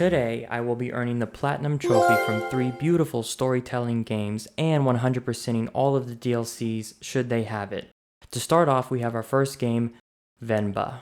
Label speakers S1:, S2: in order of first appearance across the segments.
S1: Today, I will be earning the Platinum Trophy from 3 beautiful storytelling games and 100%ing all of the DLCs should they have it. To start off, we have our first game, Venba.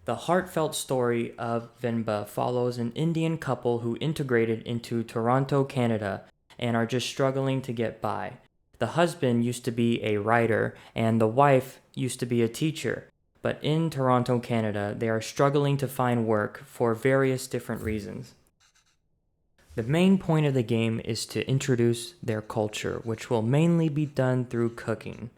S1: The heartfelt story of Venba follows an Indian couple who integrated into Toronto, Canada, and are just struggling to get by. The husband used to be a writer, and the wife used to be a teacher. But in Toronto, Canada, they are struggling to find work for various different reasons. The main point of the game is to introduce their culture, which will mainly be done through cooking.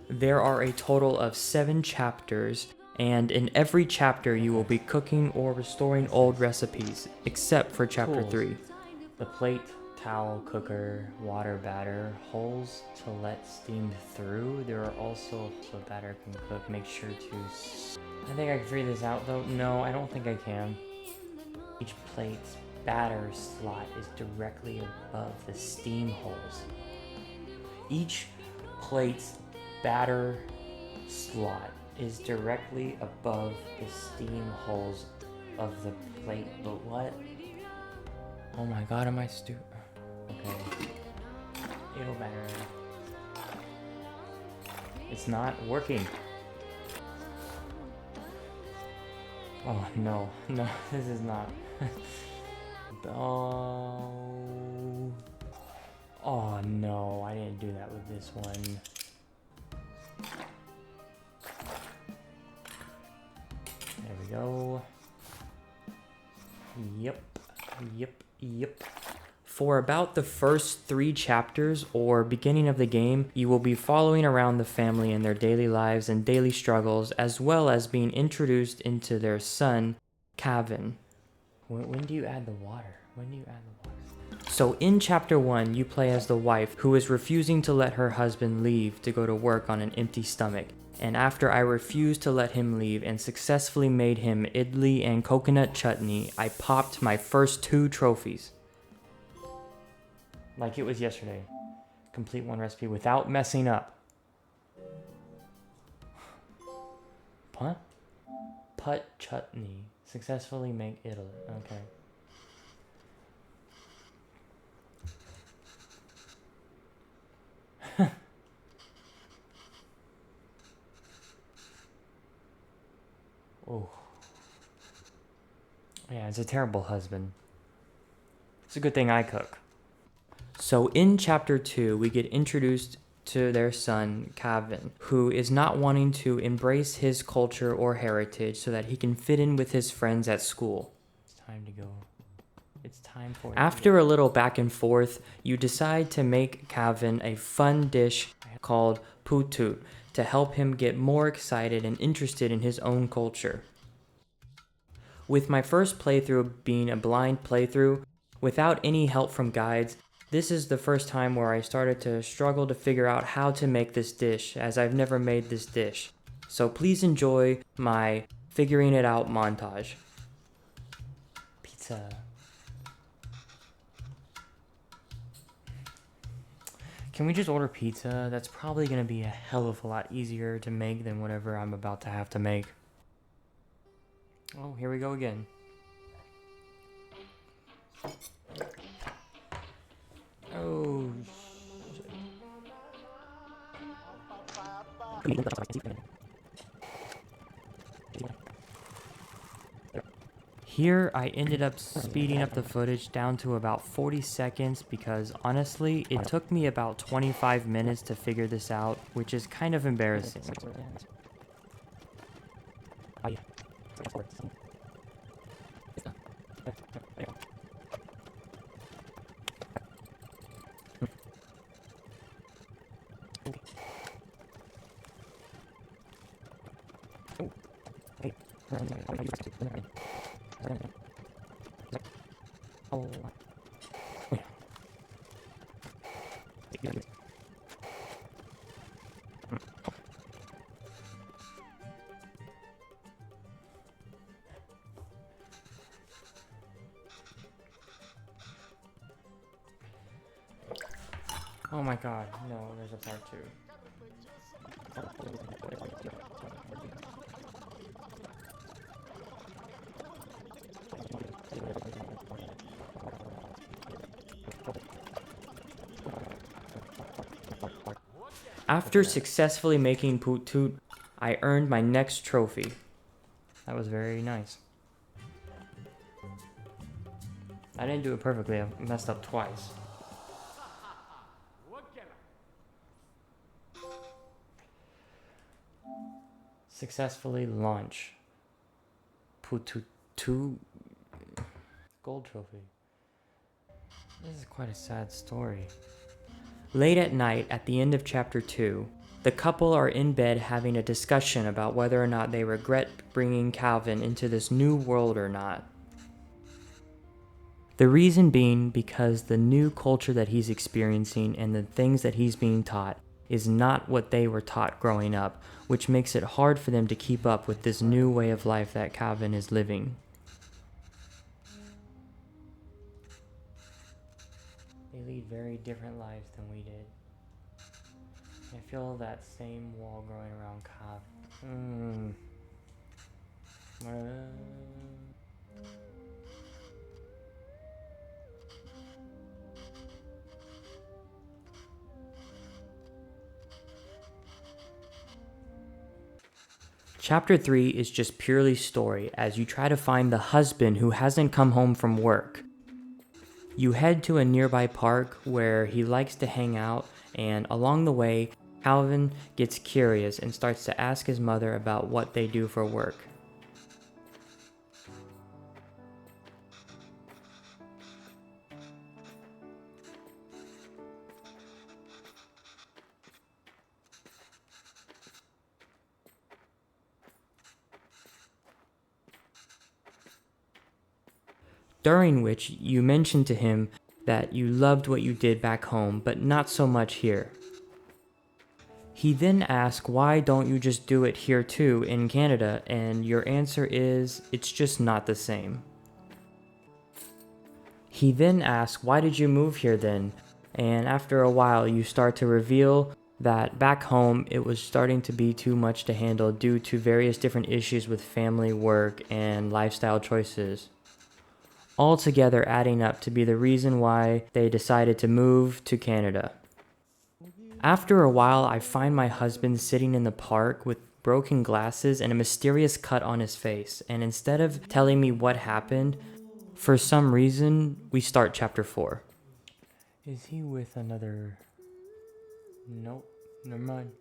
S1: There are a total of 7 chapters, and in every chapter you will be cooking or restoring old recipes, except for chapter 3. The plate, towel, cooker, water batter, holes to let steam through. There are also so batter can cook. Make sure to... I think I can figure this out though. No, I don't think I can. Each plate's batter slot is directly above the steam holes. Each plate's batter slot is directly above the steam holes of the plate. But what? Oh my god, am I stupid? Okay. It'll matter. It's not working. Oh no, no, this is not. Oh. Oh no, I didn't do that with this one. There we go. Yep. For about the first 3 chapters or beginning of the game, you will be following around the family in their daily lives and daily struggles, as well as being introduced into their son, Kevin. When do you add the water? So in chapter 1, you play as the wife who is refusing to let her husband leave to go to work on an empty stomach. And after I refused to let him leave and successfully made him idli and coconut chutney, I popped my first 2 trophies. Like it was yesterday. Complete 1 recipe without messing up. What? Put chutney. Successfully make idli. Okay. Oh. Yeah, it's a terrible husband. It's a good thing I cook. So in chapter 2, we get introduced to their son, Kevin, who is not wanting to embrace his culture or heritage so that he can fit in with his friends at school. It's time to go. It's time for it. After a little back and forth, you decide to make Kevin a fun dish called putut to help him get more excited and interested in his own culture. With my first playthrough being a blind playthrough, without any help from guides, this is the first time where I started to struggle to figure out how to make this dish, as I've never made this dish. So please enjoy my figuring it out montage. Pizza. Can we just order pizza? That's probably going to be a hell of a lot easier to make than whatever I'm about to have to make. Oh, here we go again. Oh, shit. Here, I ended up speeding up the footage down to about 40 seconds because, honestly, it took me about 25 minutes to figure this out, which is kind of embarrassing. Oh my god, no, there's a part 2. After successfully making Poot Toot, I earned my next trophy. That was very nice. I didn't do it perfectly, I messed up twice. Successfully launch Poot Toot 2 gold trophy. This is quite a sad story. Late at night, at the end of chapter 2, the couple are in bed having a discussion about whether or not they regret bringing Calvin into this new world or not. The reason being because the new culture that he's experiencing and the things that he's being taught is not what they were taught growing up, which makes it hard for them to keep up with this new way of life that Calvin is living. They lead very different lives than we did. I feel that same wall growing around Calvin. Chapter 3 is just purely story as you try to find the husband who hasn't come home from work. You head to a nearby park where he likes to hang out, and along the way, Calvin gets curious and starts to ask his mother about what they do for work. During which you mention to him that you loved what you did back home, but not so much here. He then asks, why don't you just do it here too, in Canada? And your answer is, it's just not the same. He then asks, why did you move here then? And after a while, you start to reveal that back home, it was starting to be too much to handle due to various different issues with family, work, and lifestyle choices. Altogether adding up to be the reason why they decided to move to Canada. After a while, I find my husband sitting in the park with broken glasses and a mysterious cut on his face, and instead of telling me what happened, for some reason, we start chapter 4. Is he with another... Nope, never mind.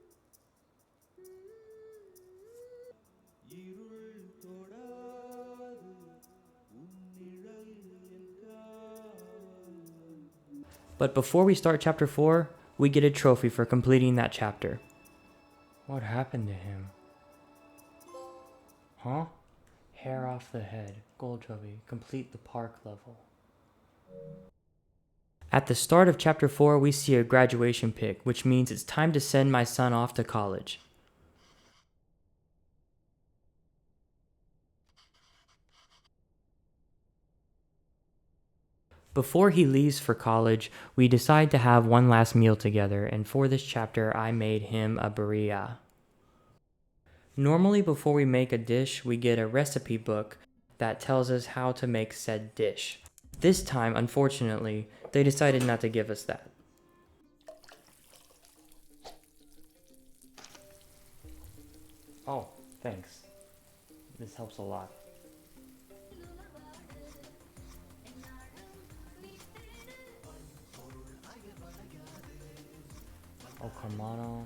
S1: But before we start chapter 4, we get a trophy for completing that chapter. What happened to him? Huh? Hair off the head. Gold trophy. Complete the park level. At the start of chapter 4, we see a graduation pic, which means it's time to send my son off to college. Before he leaves for college, we decide to have one last meal together, and for this chapter, I made him a birria. Normally, before we make a dish, we get a recipe book that tells us how to make said dish. This time, unfortunately, they decided not to give us that. Oh, thanks. This helps a lot. Oh, Kamano.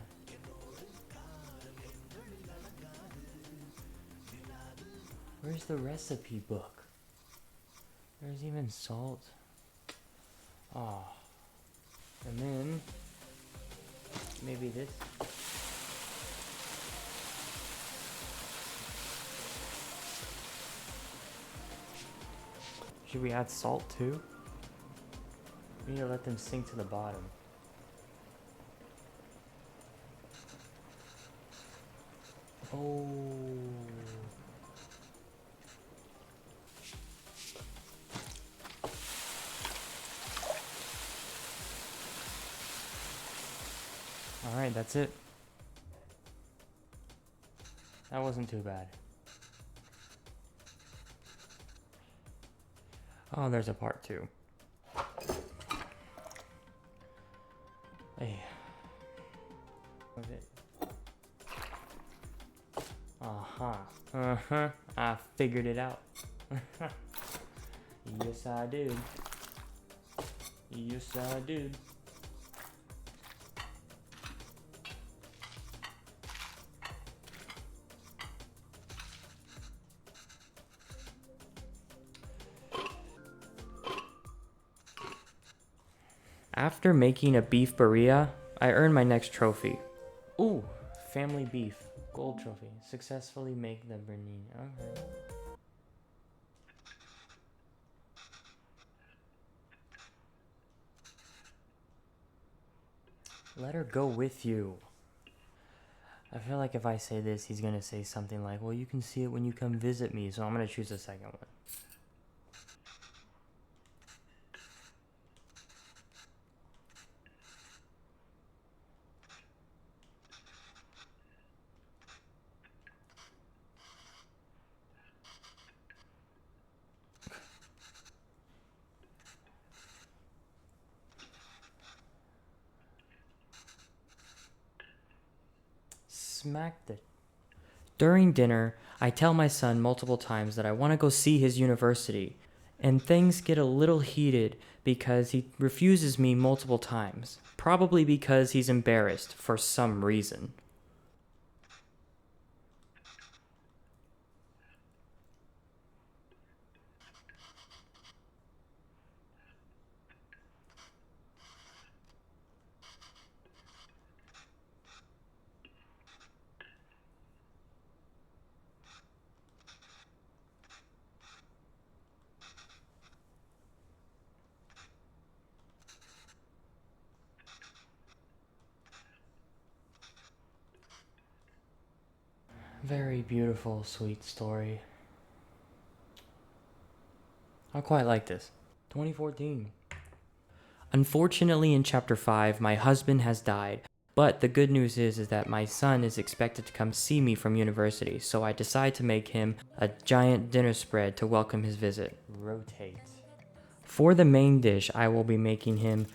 S1: Where's the recipe book? There's even salt. Oh. And then maybe this. Should we add salt too? We need to let them sink to the bottom. Oh. that's it. That wasn't too bad. Oh, there's a part 2. Hey. Uh-huh. I figured it out. Yes, I did. Yes, I did. After making a beef birria, I earned my next trophy. Ooh, family beef. Gold trophy. Successfully make the birria. Okay. Let her go with you. I feel like if I say this, he's gonna say something like, well, you can see it when you come visit me, so I'm gonna choose the second one. Smacked it. During dinner, I tell my son multiple times that I want to go see his university, and things get a little heated because he refuses me multiple times, probably because he's embarrassed for some reason. Very beautiful, sweet story. I quite like this. 2014. Unfortunately, in chapter 5, my husband has died. But the good news is that my son is expected to come see me from university, so I decide to make him a giant dinner spread to welcome his visit. Rotate. For the main dish, I will be making him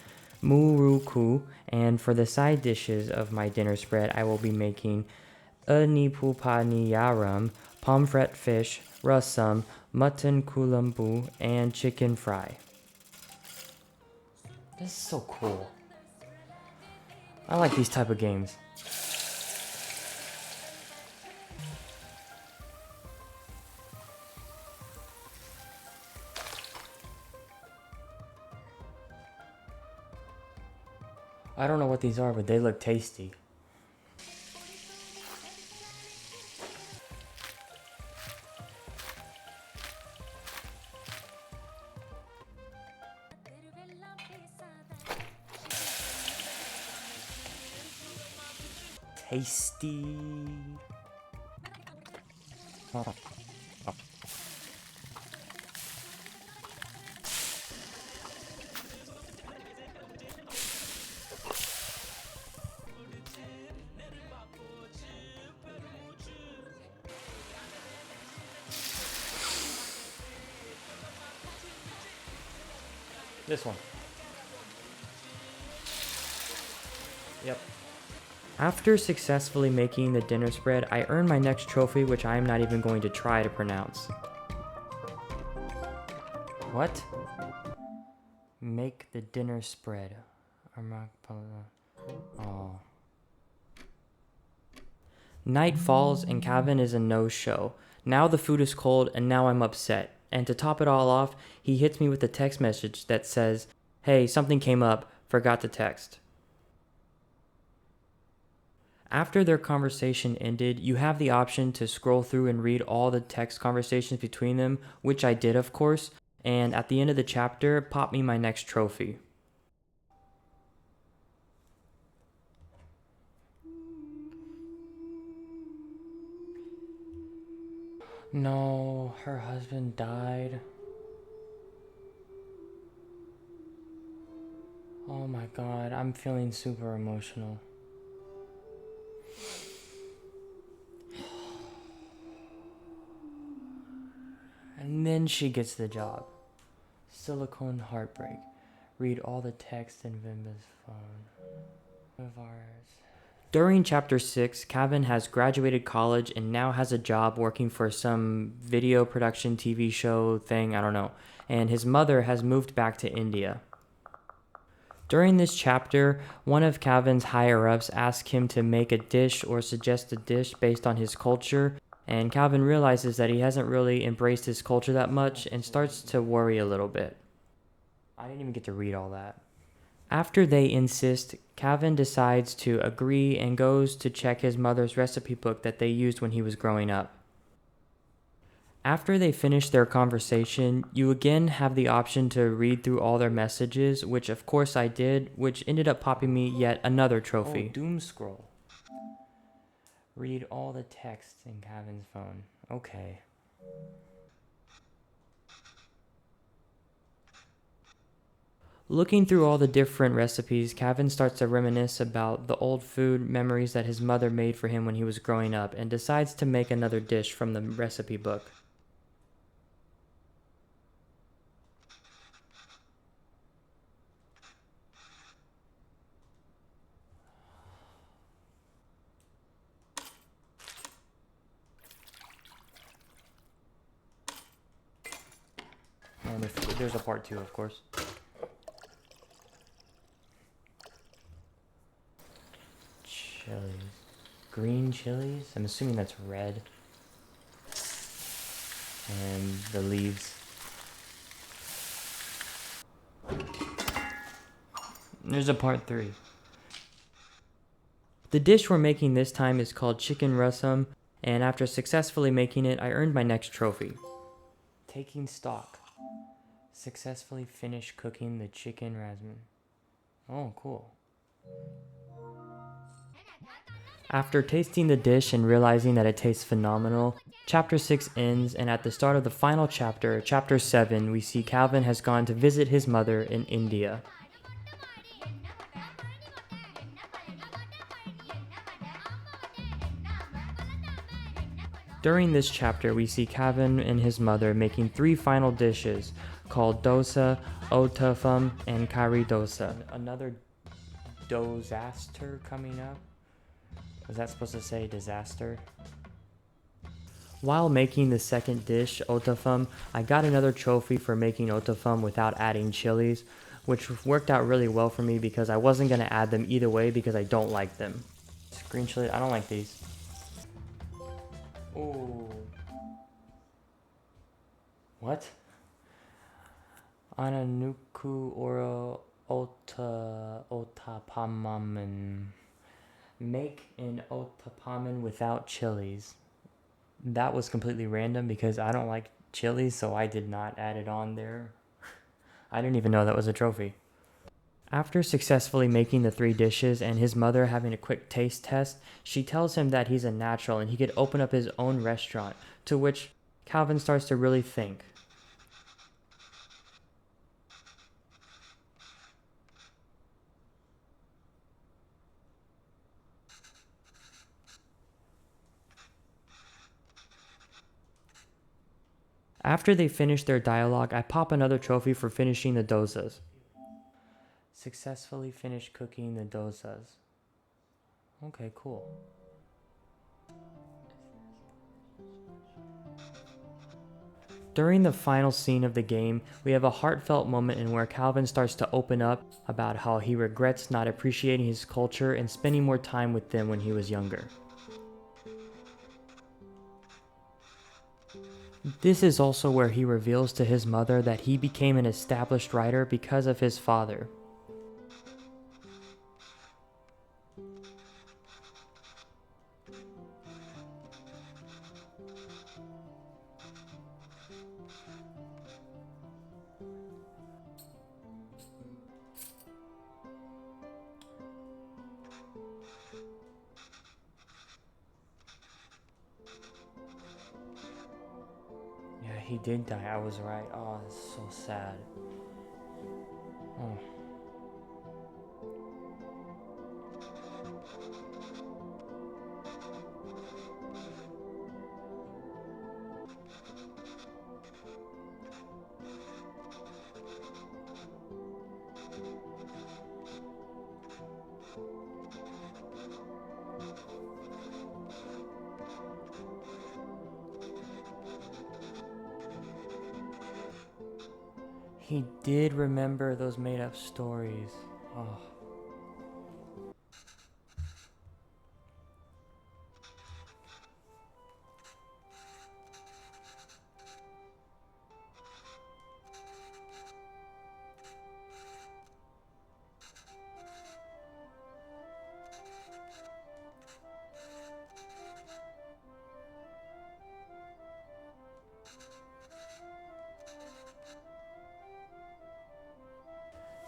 S1: muruku, and for the side dishes of my dinner spread, I will be making Nipupaniyaram, pomfret fish, rasam, mutton kulambu, and chicken fry. This is so cool. I like these type of games. I don't know what these are, but they look tasty. Tasty. This one. Yep. After successfully making the dinner spread, I earn my next trophy, which I am not even going to try to pronounce. What? Make the dinner spread. Oh. Night falls and Calvin is a no-show. Now the food is cold and now I'm upset. And to top it all off, he hits me with a text message that says, "Hey, something came up, forgot to text." After their conversation ended, you have the option to scroll through and read all the text conversations between them, which I did, of course, and at the end of the chapter, pop me my next trophy. No, her husband died. Oh my god, I'm feeling super emotional. And then she gets the job. Silicone heartbreak. Read all the text in Venba's phone. During chapter 6, Kevin has graduated college and now has a job working for some video production TV show thing, I don't know. And his mother has moved back to India. During this chapter, one of Kevin's higher-ups asks him to make a dish or suggest a dish based on his culture, and Kevin realizes that he hasn't really embraced his culture that much and starts to worry a little bit. I didn't even get to read all that. After they insist, Kevin decides to agree and goes to check his mother's recipe book that they used when he was growing up. After they finish their conversation, you again have the option to read through all their messages, which of course I did, which ended up popping me yet another trophy. Oh, doom scroll. Read all the text in Kevin's phone. Okay. Looking through all the different recipes, Kevin starts to reminisce about the old food memories that his mother made for him when he was growing up and decides to make another dish from the recipe book. And there's a part 2, of course. Chilies. Green chilies? I'm assuming that's red. And the leaves. There's a part 3. The dish we're making this time is called chicken rasam, and after successfully making it, I earned my next trophy. Taking stock. Successfully finished cooking the chicken rasam. Oh, cool. After tasting the dish and realizing that it tastes phenomenal, chapter 6 ends, and at the start of the final chapter, chapter 7, we see Calvin has gone to visit his mother in India. During this chapter, we see Calvin and his mother making 3 final dishes called dosa, uttapam, and kari dosa. Another disaster coming up? Was that supposed to say disaster? While making the second dish, uttapam, I got another trophy for making uttapam without adding chilies, which worked out really well for me because I wasn't going to add them either way because I don't like them. Green chili, I don't like these. Oh. What? Ananuku oro otapamamen. Make an otapamen without chilies. That was completely random because I don't like chilies, so I did not add it on there. I didn't even know that was a trophy. After successfully making the 3 dishes and his mother having a quick taste test, she tells him that he's a natural and he could open up his own restaurant, to which Calvin starts to really think. After they finish their dialogue, I pop another trophy for finishing the dosas. Successfully finished cooking the dosas. Okay, cool. During the final scene of the game, we have a heartfelt moment in where Calvin starts to open up about how he regrets not appreciating his culture and spending more time with them when he was younger. This is also where he reveals to his mother that he became an established writer because of his father. Yeah, he did die. I was right. Oh, it's so sad. Oh. He did remember those made-up stories. Oh.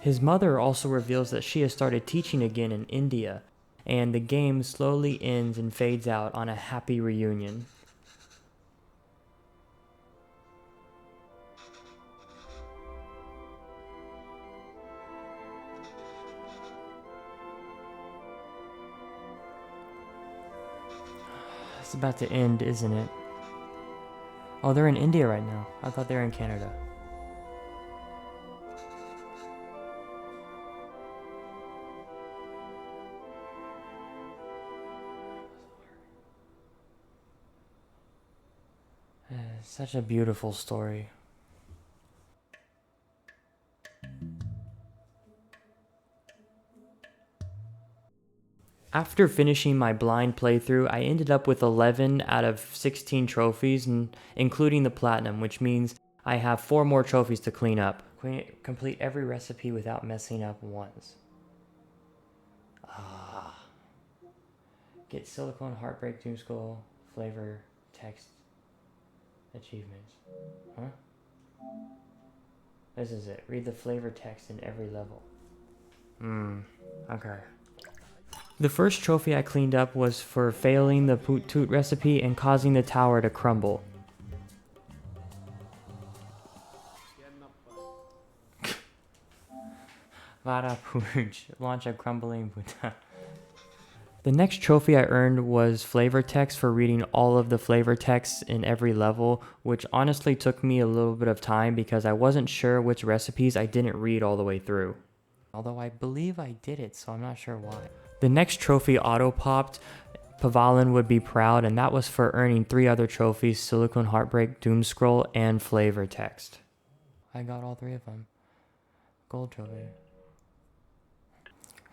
S1: His mother also reveals that she has started teaching again in India, and the game slowly ends and fades out on a happy reunion. It's about to end, isn't it? Oh, they're in India right now. I thought they were in Canada. Such a beautiful story. After finishing my blind playthrough, I ended up with 11 out of 16 trophies, including the platinum, which means I have 4 more trophies to clean up. Complete every recipe without messing up once. Get silicone heartbreak doom skull flavor text achievements. Huh? This is it. Read the flavor text in every level. Okay. The first trophy I cleaned up was for failing the poot toot recipe and causing the tower to crumble. Vada pooch. Launch a crumbling puta. The next trophy I earned was flavor text for reading all of the flavor texts in every level, which honestly took me a little bit of time because I wasn't sure which recipes I didn't read all the way through. Although I believe I did it, so I'm not sure why. The next trophy auto-popped, Pavalin would be proud, and that was for earning 3 other trophies, Silicone Heartbreak, Doom Scroll, and Flavor Text. I got all 3 of them. Gold trophy.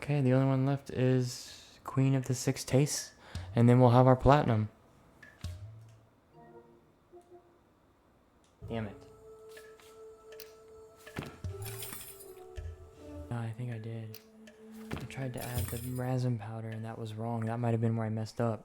S1: Okay, the only one left is Queen of the 6 Tastes, and then we'll have our platinum. Damn it. No, I think I did. I tried to add the raspberry powder and that was wrong. That might have been where I messed up.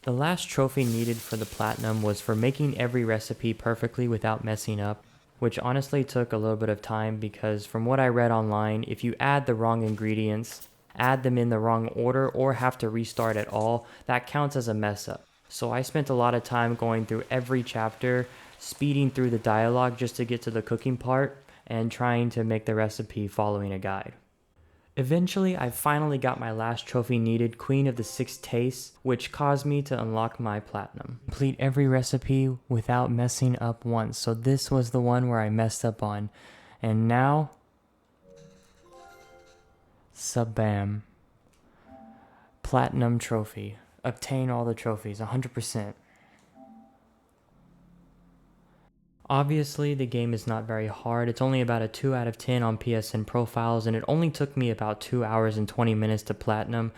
S1: The last trophy needed for the platinum was for making every recipe perfectly without messing up, which honestly took a little bit of time because from what I read online, if you add the wrong ingredients, add them in the wrong order, or have to restart at all, that counts as a mess up. So I spent a lot of time going through every chapter, speeding through the dialogue just to get to the cooking part, and trying to make the recipe following a guide. Eventually, I finally got my last trophy needed, Queen of the 6 Tastes, which caused me to unlock my platinum. Complete every recipe without messing up once. So this was the one where I messed up on. And now, Sabam. Platinum trophy. Obtain all the trophies, 100%. Obviously, the game is not very hard. It's only about a 2 out of 10 on PSN profiles, and it only took me about 2 hours and 20 minutes to platinum,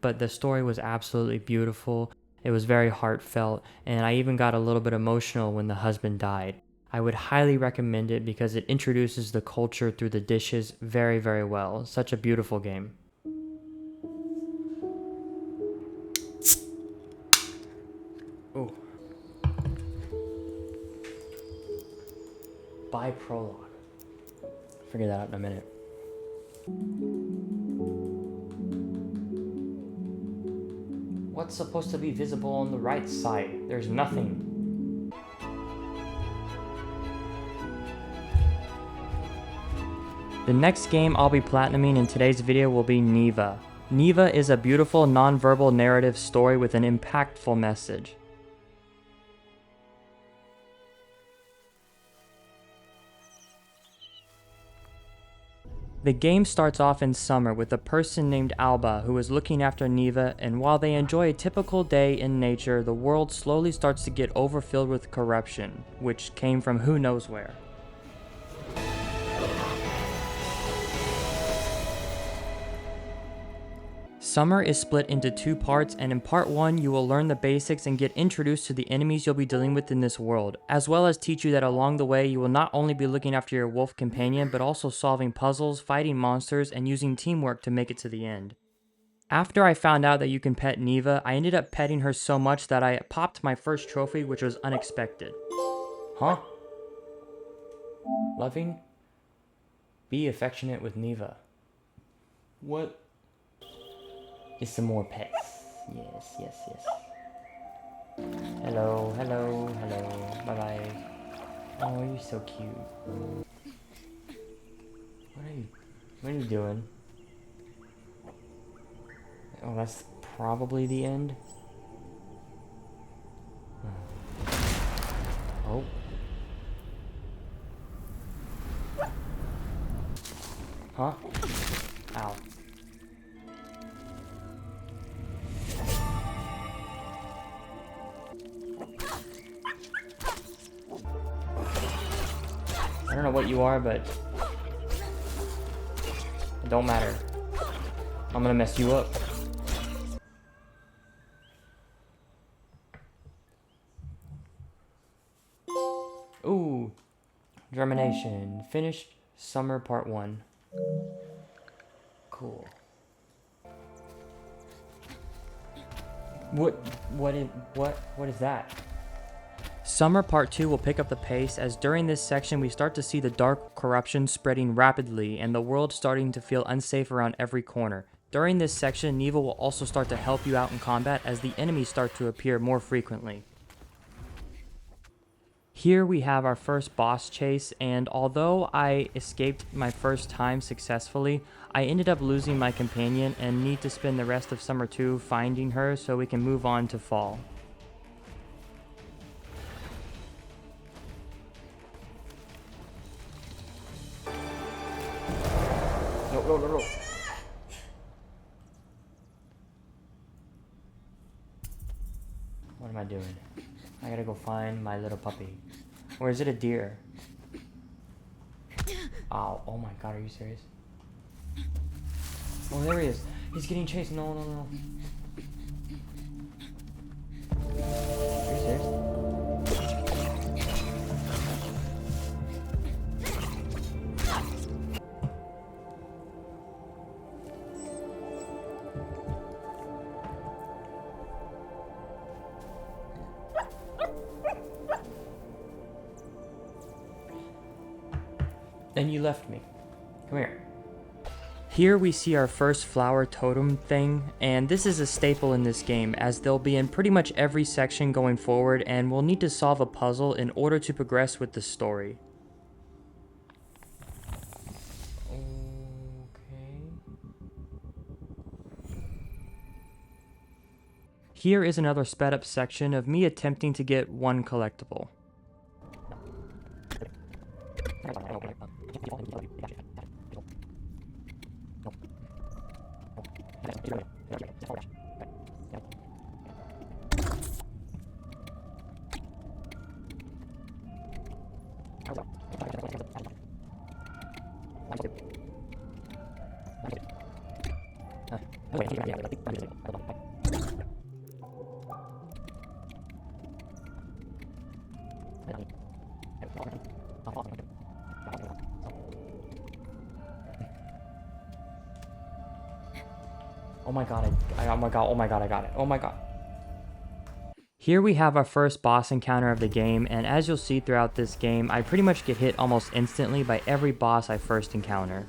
S1: but the story was absolutely beautiful. It was very heartfelt, and I even got a little bit emotional when the husband died. I would highly recommend it because it introduces the culture through the dishes very, very well. Such a beautiful game. Oh. By prologue. Figure that out in a minute. What's supposed to be visible on the right side? There's nothing. The next game I'll be platinuming in today's video will be Neva. Neva is a beautiful non-verbal narrative story with an impactful message. The game starts off in summer with a person named Alba who is looking after Neva, and while they enjoy a typical day in nature, the world slowly starts to get overfilled with corruption, which came from who knows where. Summer is split into 2 parts, and in part 1 you will learn the basics and get introduced to the enemies you'll be dealing with in this world, as well as teach you that along the way you will not only be looking after your wolf companion, but also solving puzzles, fighting monsters, and using teamwork to make it to the end. After I found out that you can pet Neva, I ended up petting her so much that I popped my first trophy, which was unexpected. Huh? Loving? Be affectionate with Neva. What? Get some more pets. Yes, yes, yes. Hello, hello, hello. Bye-bye. Oh, you're so cute. What are you doing? Oh, that's probably the end. Oh. Huh? Ow. I don't know what you are, but it don't matter. I'm gonna mess you up. Ooh. Germination. Finished summer part 1. Cool. What is that? Summer Part 2 will pick up the pace, as during this section we start to see the dark corruption spreading rapidly and the world starting to feel unsafe around every corner. During this section, Neva will also start to help you out in combat as the enemies start to appear more frequently. Here we have our first boss chase, and although I escaped my first time successfully, I ended up losing my companion and need to spend the rest of Summer 2 finding her so we can move on to Fall. No. What am I doing? I gotta go find my little puppy. Or is it a deer? Ow. Oh my god, are you serious? Oh, there he is. He's getting chased. No. Are you serious? Then you left me. Come here. Here we see our first flower totem thing, and this is a staple in this game as they'll be in pretty much every section going forward, and we'll need to solve a puzzle in order to progress with the story. Okay. Here is another sped up section of me attempting to get one collectible. Oh my god, I got it. Oh my god. Here we have our first boss encounter of the game, and as you'll see throughout this game, I pretty much get hit almost instantly by every boss I first encounter.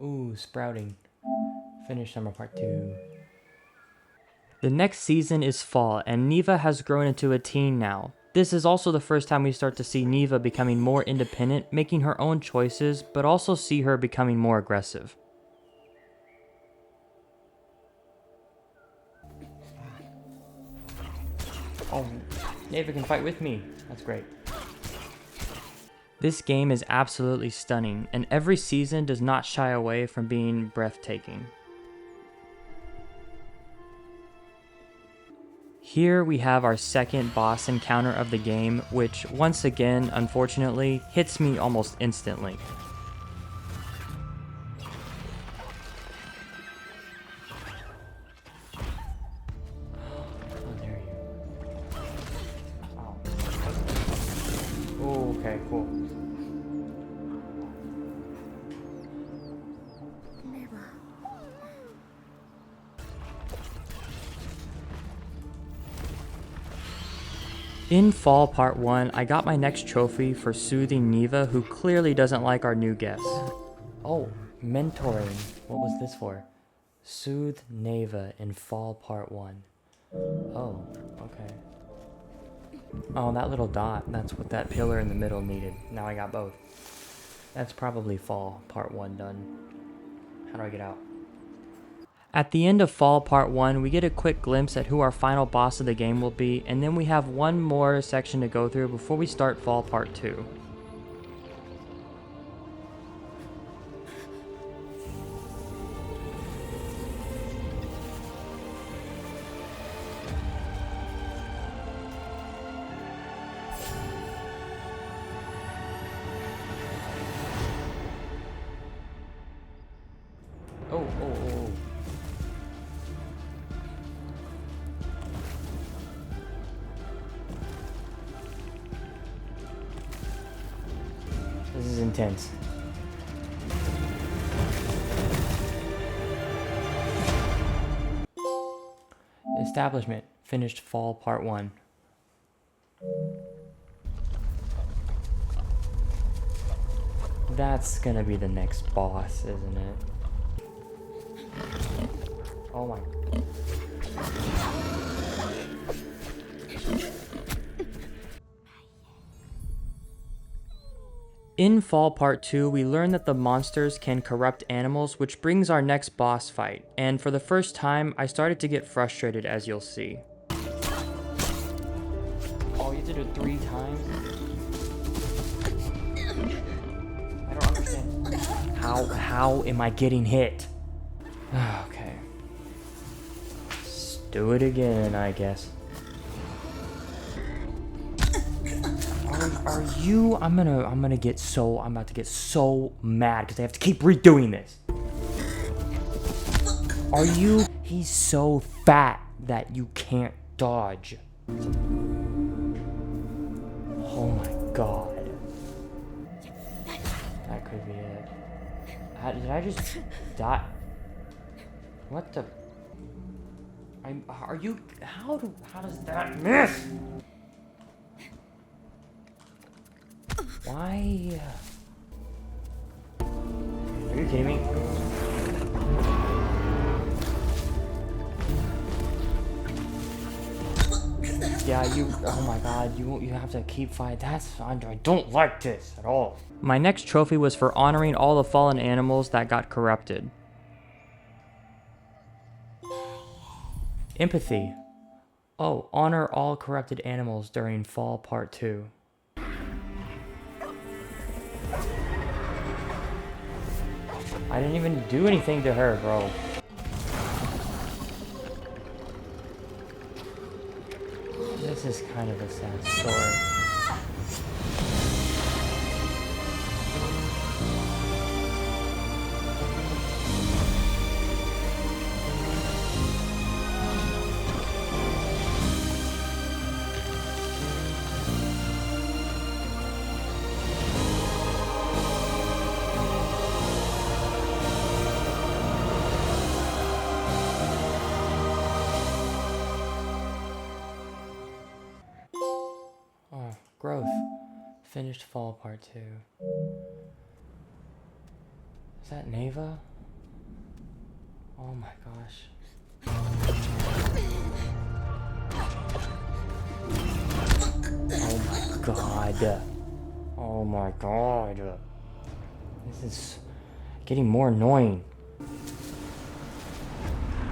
S1: Ooh, sprouting. Finish summer part 2. The next season is fall, and Neva has grown into a teen now. This is also the first time we start to see Neva becoming more independent, making her own choices, but also see her becoming more aggressive. Oh, Neva can fight with me. That's great. This game is absolutely stunning, and every season does not shy away from being breathtaking. Here we have our second boss encounter of the game, which once again, unfortunately, hits me almost instantly. How dare you? Oh, okay, cool. In Fall Part 1, I got my next trophy for soothing Neva, who clearly doesn't like our new guest. Oh, mentoring. What was this for? Soothe Neva in Fall Part 1. Oh, okay. Oh, that little dot, that's what that pillar in the middle needed. Now I got both. That's probably Fall Part 1 done. How do I get out? At the end of Fall Part 1, we get a quick glimpse at who our final boss of the game will be, and then we have one more section to go through before we start Fall Part 2. Oh. This is intense. Establishment. Finished Fall Part 1. That's gonna be the next boss, isn't it? Oh my. In Fall Part 2, we learn that the monsters can corrupt animals, which brings our next boss fight. And for the first time, I started to get frustrated, as you'll see. Oh, you did it 3 times? I don't understand. How am I getting hit? Okay. Let's do it again, I guess. Are you? I'm about to get so mad because I have to keep redoing this. Are you? He's so fat that you can't dodge. Oh my god. That could be it. Did I just die? What the? Are you? How does that miss? Why? Are you kidding me? Yeah, oh my god, you have to keep fighting. I don't like this at all. My next trophy was for honoring all the fallen animals that got corrupted. Empathy. Oh, honor all corrupted animals during Fall Part 2. I didn't even do anything to her, bro. This is kind of a sad story. Growth. Finished Fall Part 2. Is that Neva? Oh my gosh. Oh my god. This is getting more annoying.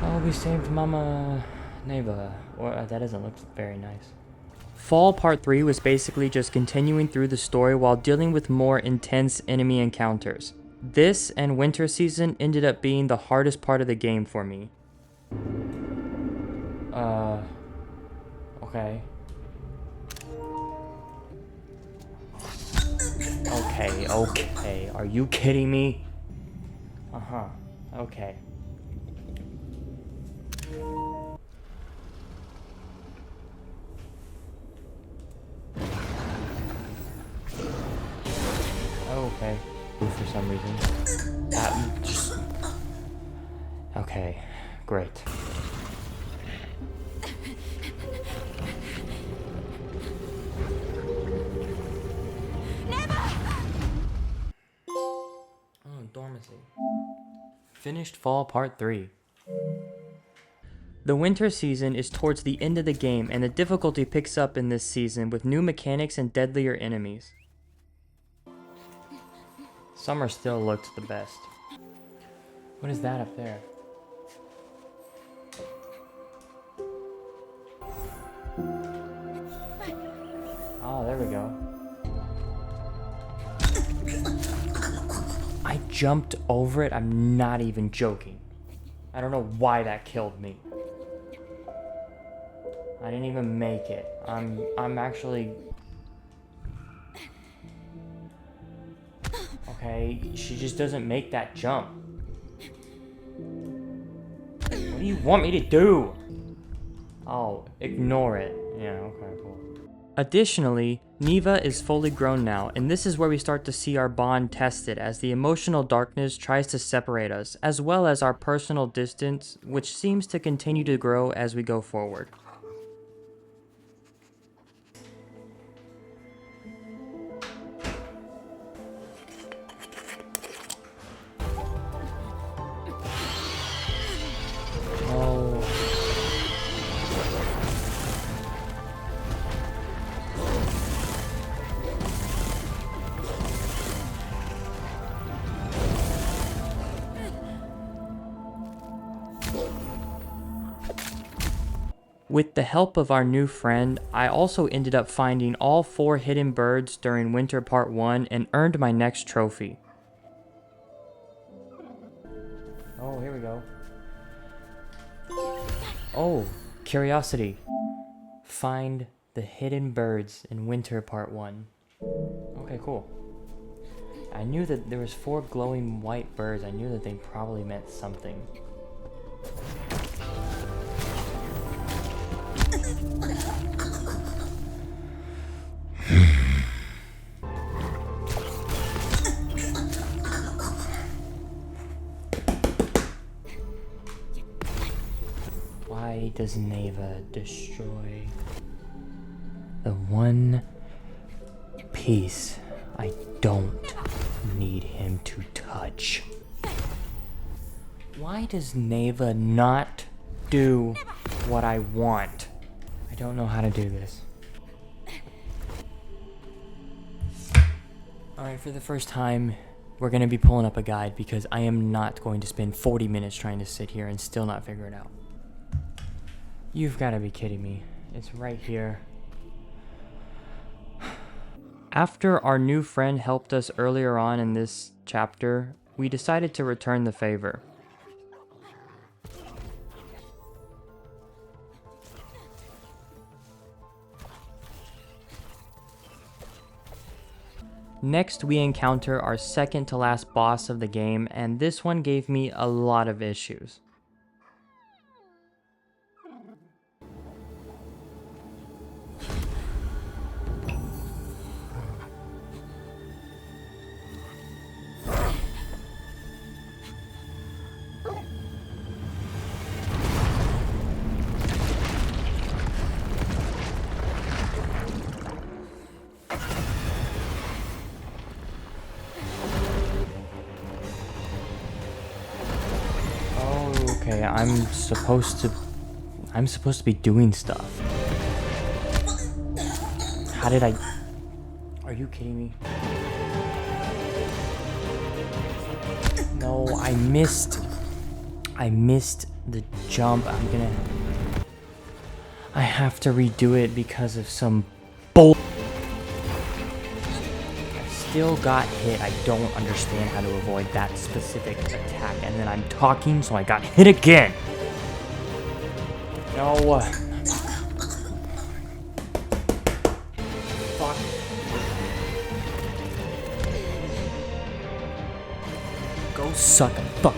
S1: Oh, we saved Mama Neva. Well, that doesn't look very nice. Fall Part 3 was basically just continuing through the story while dealing with more intense enemy encounters. This and Winter Season ended up being the hardest part of the game for me. Okay. Okay. Are you kidding me? Uh-huh. Okay. Okay. For some reason. Okay. Great. Oh, dormancy. Finished Fall Part 3. The winter season is towards the end of the game, and the difficulty picks up in this season with new mechanics and deadlier enemies. Summer still looked the best. What is that up there? Oh, there we go. I jumped over it. I'm not even joking. I don't know why that killed me. I didn't even make it. I'm actually... Okay, she just doesn't make that jump. What do you want me to do? Oh, ignore it. Yeah, okay, cool. Additionally, Neva is fully grown now, and this is where we start to see our bond tested as the emotional darkness tries to separate us, as well as our personal distance, which seems to continue to grow as we go forward. With the help of our new friend, I also ended up finding all 4 hidden birds during Winter Part 1 and earned my next trophy. Oh, here we go. Oh, curiosity. Find the hidden birds in Winter Part 1. Okay, cool. I knew that there was 4 glowing white birds. I knew that they probably meant something. Why does Neva destroy the one piece I don't need him to touch? Why does Neva not do what I want? I don't know how to do this. Alright, for the first time, we're going to be pulling up a guide because I am not going to spend 40 minutes trying to sit here and still not figure it out. You've got to be kidding me. It's right here. After our new friend helped us earlier on in this chapter, we decided to return the favor. Next, we encounter our second to last boss of the game, and this one gave me a lot of issues. Okay, I'm supposed to be doing stuff. How did I... Are you kidding me? No, I missed the jump. I have to redo it because of some bull. I still got hit. I don't understand how to avoid that specific attack. And then I'm talking, so I got hit again. No. Fuck. Go suck a fuck.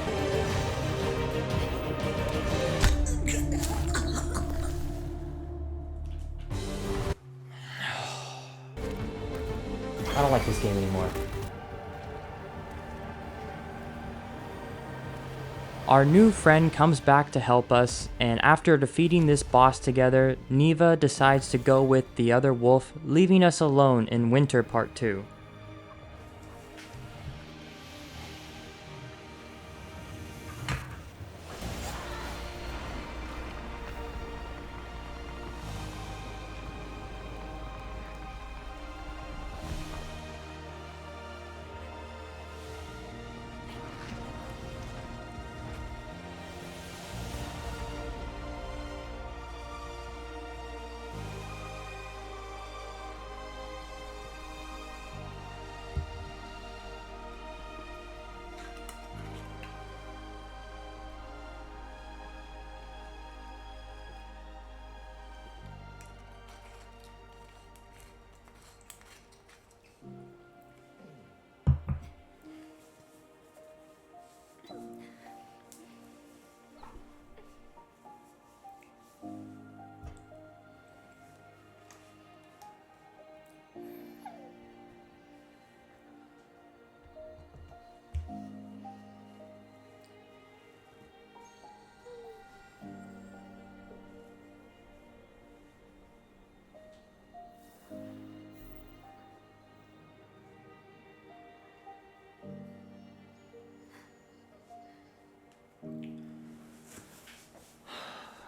S1: I don't like this game anymore. Our new friend comes back to help us, and after defeating this boss together, Neva decides to go with the other wolf, leaving us alone in Winter Part 2.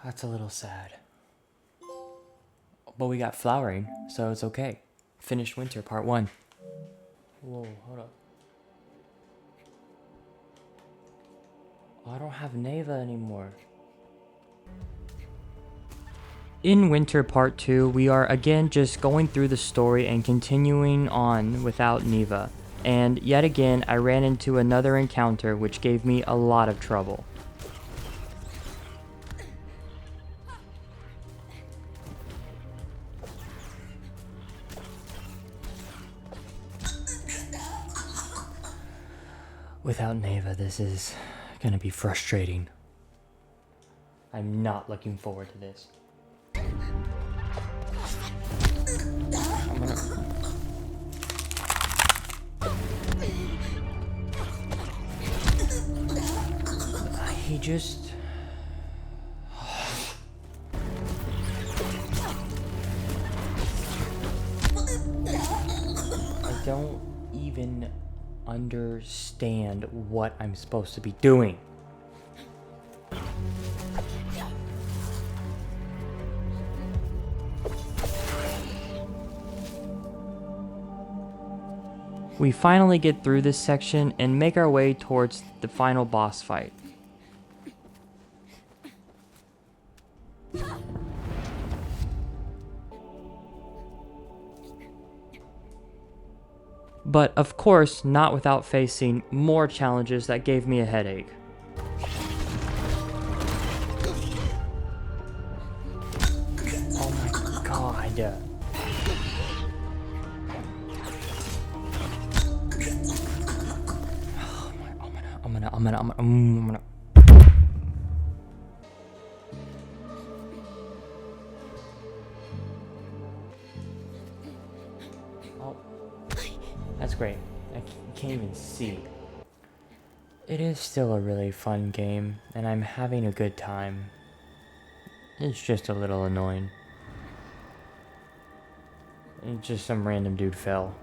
S1: That's a little sad. But we got flowering, so it's okay. Finished Winter Part 1. Whoa, hold up. Oh, I don't have Neva anymore. In Winter Part 2, we are again just going through the story and continuing on without Neva. And yet again, I ran into another encounter which gave me a lot of trouble. Without Neva, this is gonna be frustrating. I'm not looking forward to this. He just... I don't even understand what I'm supposed to be doing. We finally get through this section and make our way towards the final boss fight. But of course, not without facing more challenges that gave me a headache. Oh my god. I'm gonna. Oh, that's great. I can't even see. It is still a really fun game, and I'm having a good time. It's just a little annoying. It's just some random dude fell.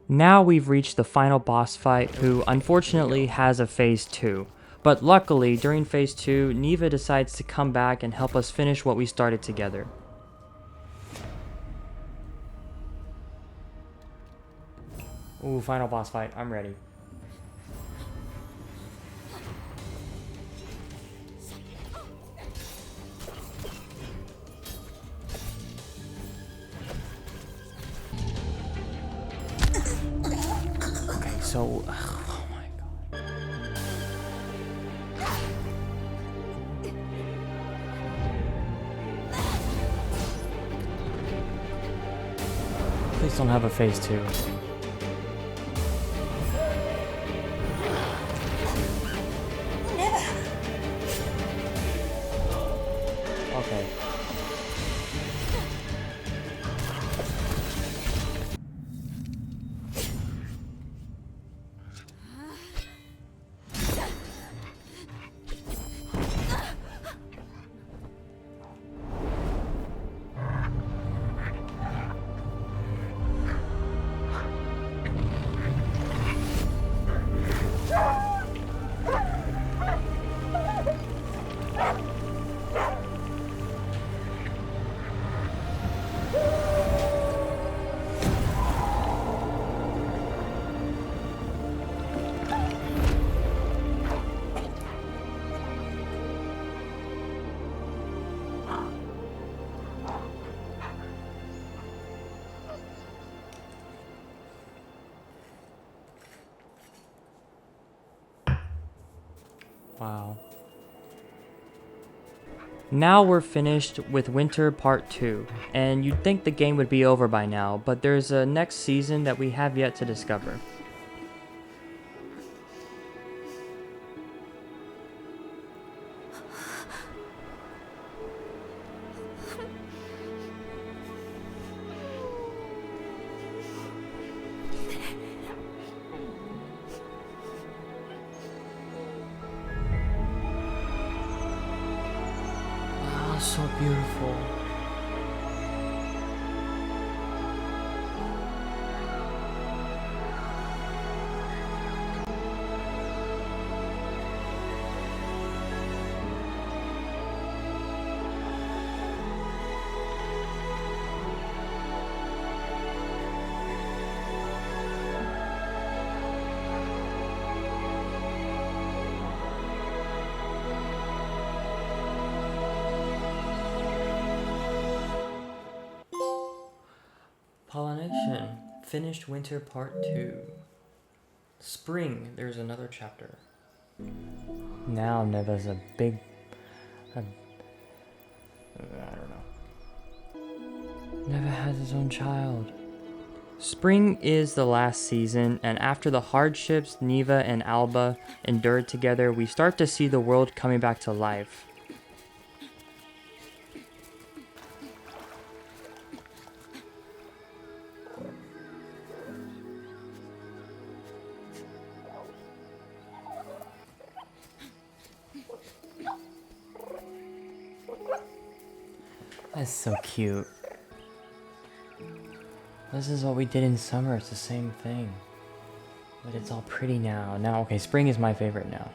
S1: Now we've reached the final boss fight, who unfortunately has a phase 2. But luckily, during phase 2, Neva decides to come back and help us finish what we started together. Ooh, final boss fight. I'm ready. Okay, so... Oh my god. Please don't have a phase 2. Okay. Wow. Now we're finished with Winter Part 2, and you'd think the game would be over by now, but there's a next season that we have yet to discover. Oh, so beautiful. Pollination. Finished Winter Part 2. Spring. There's another chapter. Now Neva's a big... I don't know. Neva has his own child. Spring is the last season, and after the hardships Neva and Alba endured together, we start to see the world coming back to life. That's so cute. This is what we did in summer. It's the same thing. But it's all pretty now. Now, okay, spring is my favorite now.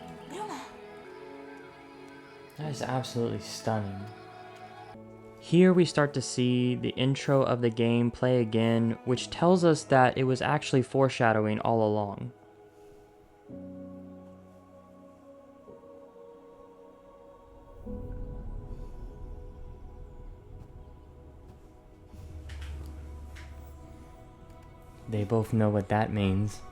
S1: That is absolutely stunning. Here we start to see the intro of the game play again, which tells us that it was actually foreshadowing all along. They both know what that means.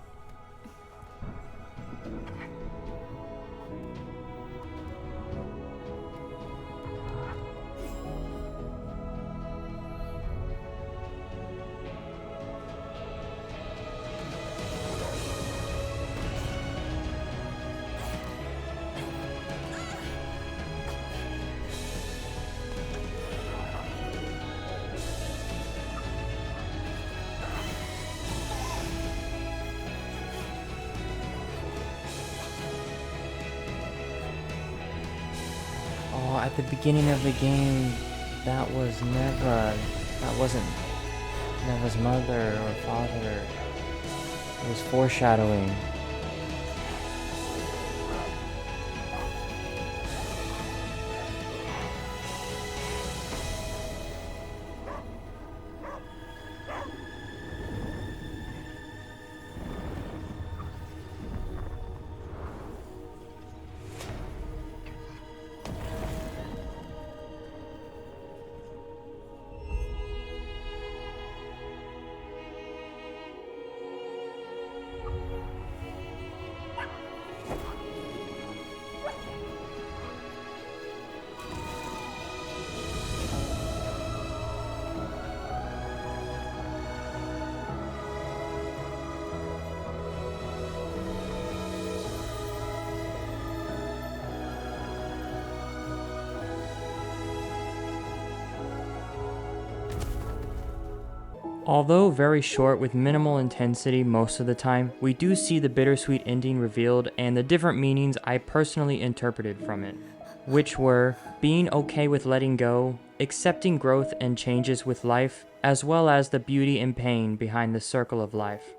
S1: Oh, at the beginning of the game, that was Neva. That wasn't Neva's mother or father. It was foreshadowing. Although very short with minimal intensity most of the time, we do see the bittersweet ending revealed and the different meanings I personally interpreted from it, which were being okay with letting go, accepting growth and changes with life, as well as the beauty and pain behind the circle of life.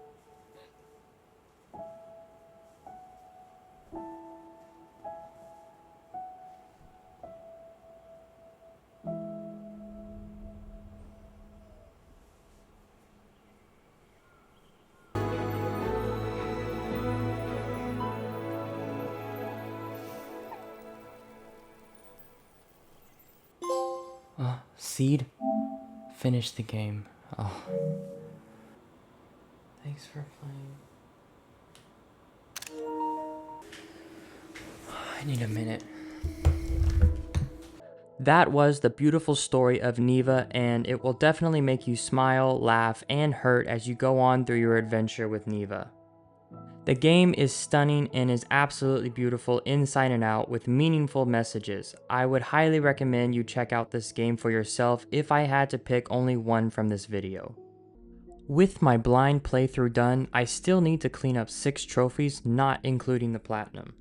S1: Seed? Finish the game. Oh. Thanks for playing. I need a minute. That was the beautiful story of Neva, and it will definitely make you smile, laugh, and hurt as you go on through your adventure with Neva. The game is stunning and is absolutely beautiful inside and out with meaningful messages. I would highly recommend you check out this game for yourself if I had to pick only one from this video. With my blind playthrough done, I still need to clean up 6 trophies, not including the platinum.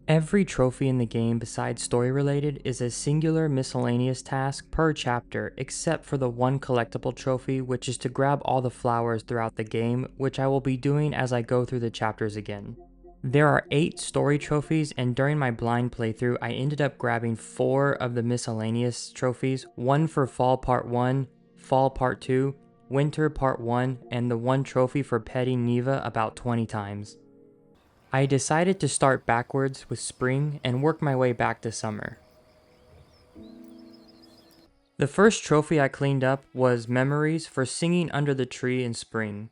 S1: Every trophy in the game besides story related is a singular miscellaneous task per chapter except for the one collectible trophy, which is to grab all the flowers throughout the game, which I will be doing as I go through the chapters again. There are 8 story trophies, and during my blind playthrough I ended up grabbing 4 of the miscellaneous trophies, one for Fall Part 1, Fall Part 2, Winter Part 1, and the one trophy for petting Neva about 20 times. I decided to start backwards with spring and work my way back to summer. The first trophy I cleaned up was memories for singing under the tree in spring.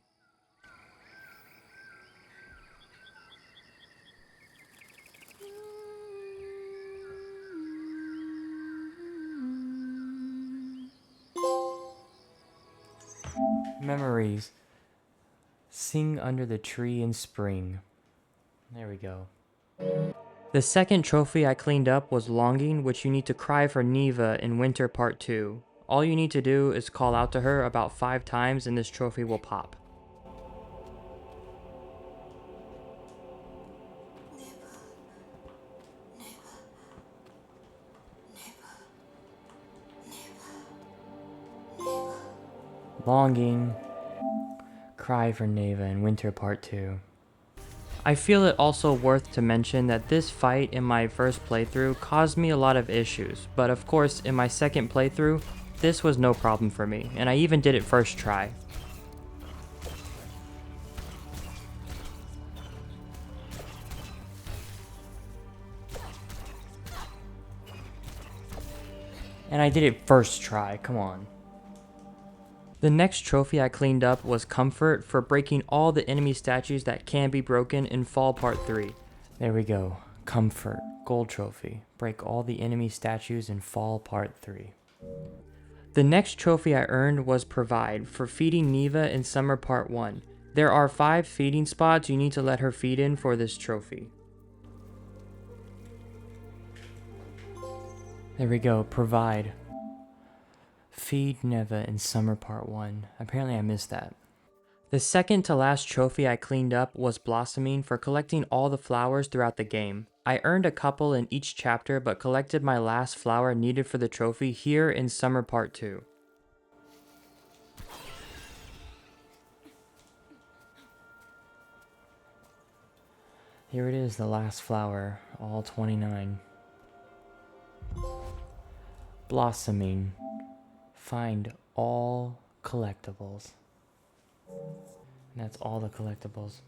S1: Memories. Sing under the tree in spring. There we go. The second trophy I cleaned up was Longing, which you need to cry for Neva in Winter Part 2. All you need to do is call out to her about 5 times and this trophy will pop. Longing. Cry for Neva in Winter Part 2. I feel it also worth to mention that this fight in my first playthrough caused me a lot of issues, but of course in my second playthrough, this was no problem for me, and I even did it first try. And I did it first try, come on. The next trophy I cleaned up was Comfort for breaking all the enemy statues that can be broken in Fall Part 3. There we go, Comfort, gold trophy. Break all the enemy statues in Fall Part 3. The next trophy I earned was Provide for feeding Neva in Summer Part 1. There are 5 feeding spots you need to let her feed in for this trophy. There we go, Provide. Feed Neva in Summer Part 1. Apparently I missed that. The second to last trophy I cleaned up was Blossoming for collecting all the flowers throughout the game. I earned a couple in each chapter but collected my last flower needed for the trophy here in Summer Part 2. Here it is, the last flower, all 29. Blossoming. Find all collectibles. And that's all the collectibles.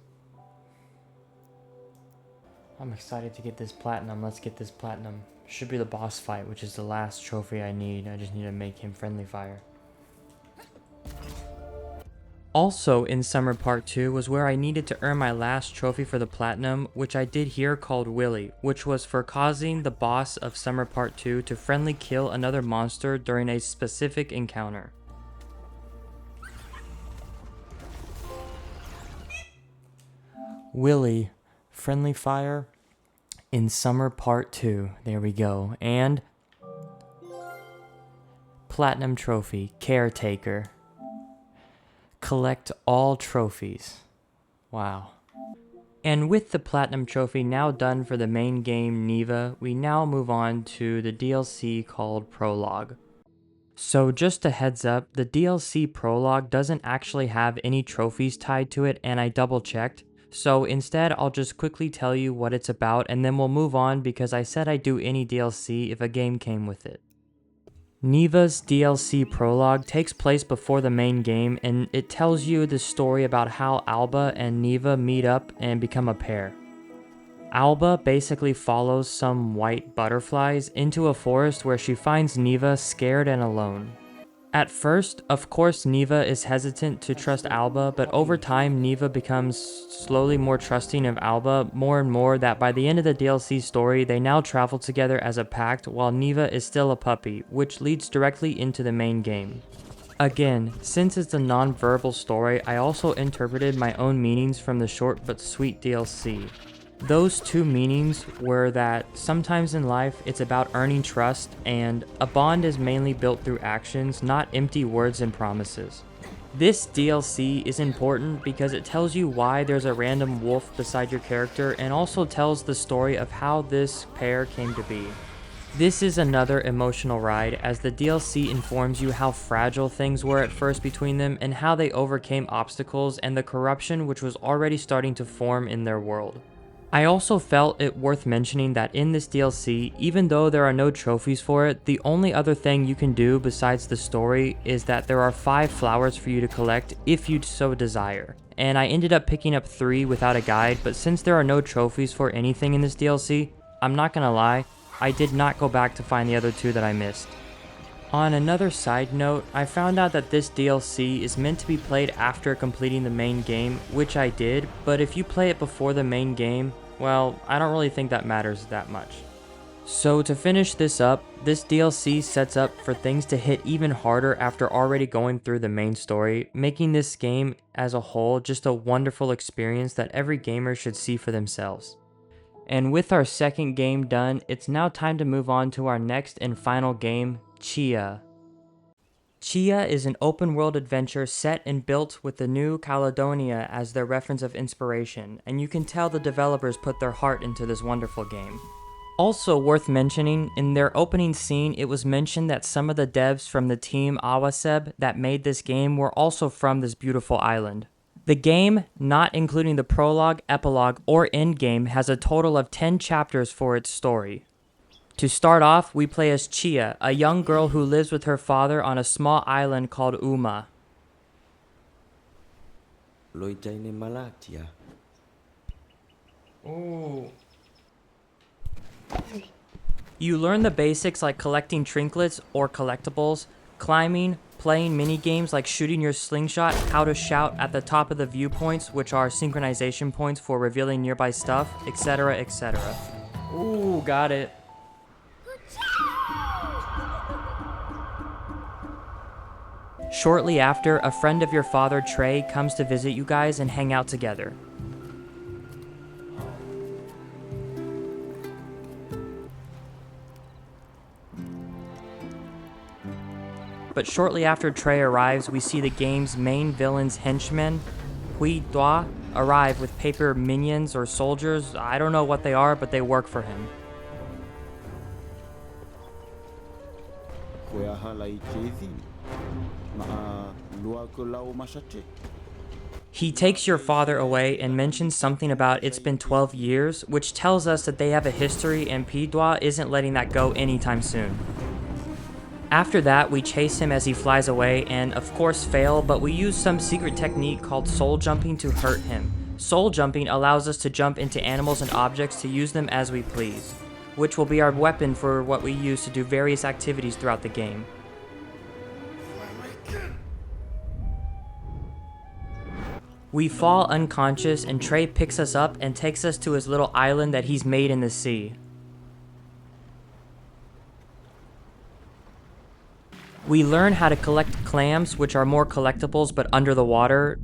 S1: I'm excited to get this platinum. Let's get this platinum. Should be the boss fight, which is the last trophy I need. I just need to make him friendly fire. Also in Summer Part 2 was where I needed to earn my last trophy for the platinum, which I did here called Willy, which was for causing the boss of Summer Part 2 to friendly kill another monster during a specific encounter. Willy, friendly fire in Summer Part 2. There we go. And platinum trophy, Caretaker. Collect all trophies. Wow. And with the Platinum Trophy now done for the main game Neva, we now move on to the DLC called Prologue. So just a heads up, the DLC Prologue doesn't actually have any trophies tied to it, and I double checked. So instead I'll just quickly tell you what it's about and then we'll move on because I said I'd do any DLC if a game came with it. Neva's DLC Prologue takes place before the main game and it tells you the story about how Alba and Neva meet up and become a pair. Alba basically follows some white butterflies into a forest where she finds Neva scared and alone. At first, of course, Neva is hesitant to trust Alba, but over time, Neva becomes slowly more trusting of Alba, more and more that by the end of the DLC story, they now travel together as a pact while Neva is still a puppy, which leads directly into the main game. Again, since it's a non-verbal story, I also interpreted my own meanings from the short but sweet DLC. Those two meanings were that sometimes in life it's about earning trust and a bond is mainly built through actions, not empty words and promises. This DLC is important because it tells you why there's a random wolf beside your character and also tells the story of how this pair came to be. This is another emotional ride as the DLC informs you how fragile things were at first between them and how they overcame obstacles and the corruption which was already starting to form in their world. I also felt it worth mentioning that in this DLC, even though there are no trophies for it, the only other thing you can do besides the story is that there are 5 flowers for you to collect if you so desire. And I ended up picking up 3 without a guide, but since there are no trophies for anything in this DLC, I'm not gonna lie, I did not go back to find the other 2 that I missed. On another side note, I found out that this DLC is meant to be played after completing the main game, which I did, but if you play it before the main game, well, I don't really think that matters that much. So to finish this up, this DLC sets up for things to hit even harder after already going through the main story, making this game as a whole just a wonderful experience that every gamer should see for themselves. And with our second game done, it's now time to move on to our next and final game, Tchia. Tchia is an open-world adventure set and built with the New Caledonia as their reference of inspiration, and you can tell the developers put their heart into this wonderful game. Also worth mentioning, in their opening scene, it was mentioned that some of the devs from the team Awaseb that made this game were also from this beautiful island. The game, not including the prologue, epilogue, or endgame, has a total of 10 chapters for its story. To start off, we play as Tchia, a young girl who lives with her father on a small island called Uma. Ooh. You learn the basics like collecting trinkets or collectibles, climbing, playing mini-games like shooting your slingshot, how to shout at the top of the viewpoints, which are synchronization points for revealing nearby stuff, etc, etc. Ooh, got it. Shortly after, a friend of your father, Trey, comes to visit you guys and hang out together. But shortly after Trey arrives, we see the game's main villain's henchmen, Hui Dua, arrive with paper minions or soldiers. I don't know what they are, but they work for him. He takes your father away and mentions something about it's been 12 years, which tells us that they have a history and Pidwa isn't letting that go anytime soon. After that, we chase him as he flies away and of course fail, but we use some secret technique called soul jumping to hurt him. Soul jumping allows us to jump into animals and objects to use them as we please, which will be our weapon for what we use to do various activities throughout the game. We fall unconscious and Trey picks us up and takes us to his little island that he's made in the sea. We learn how to collect clams, which are more collectibles but under the water.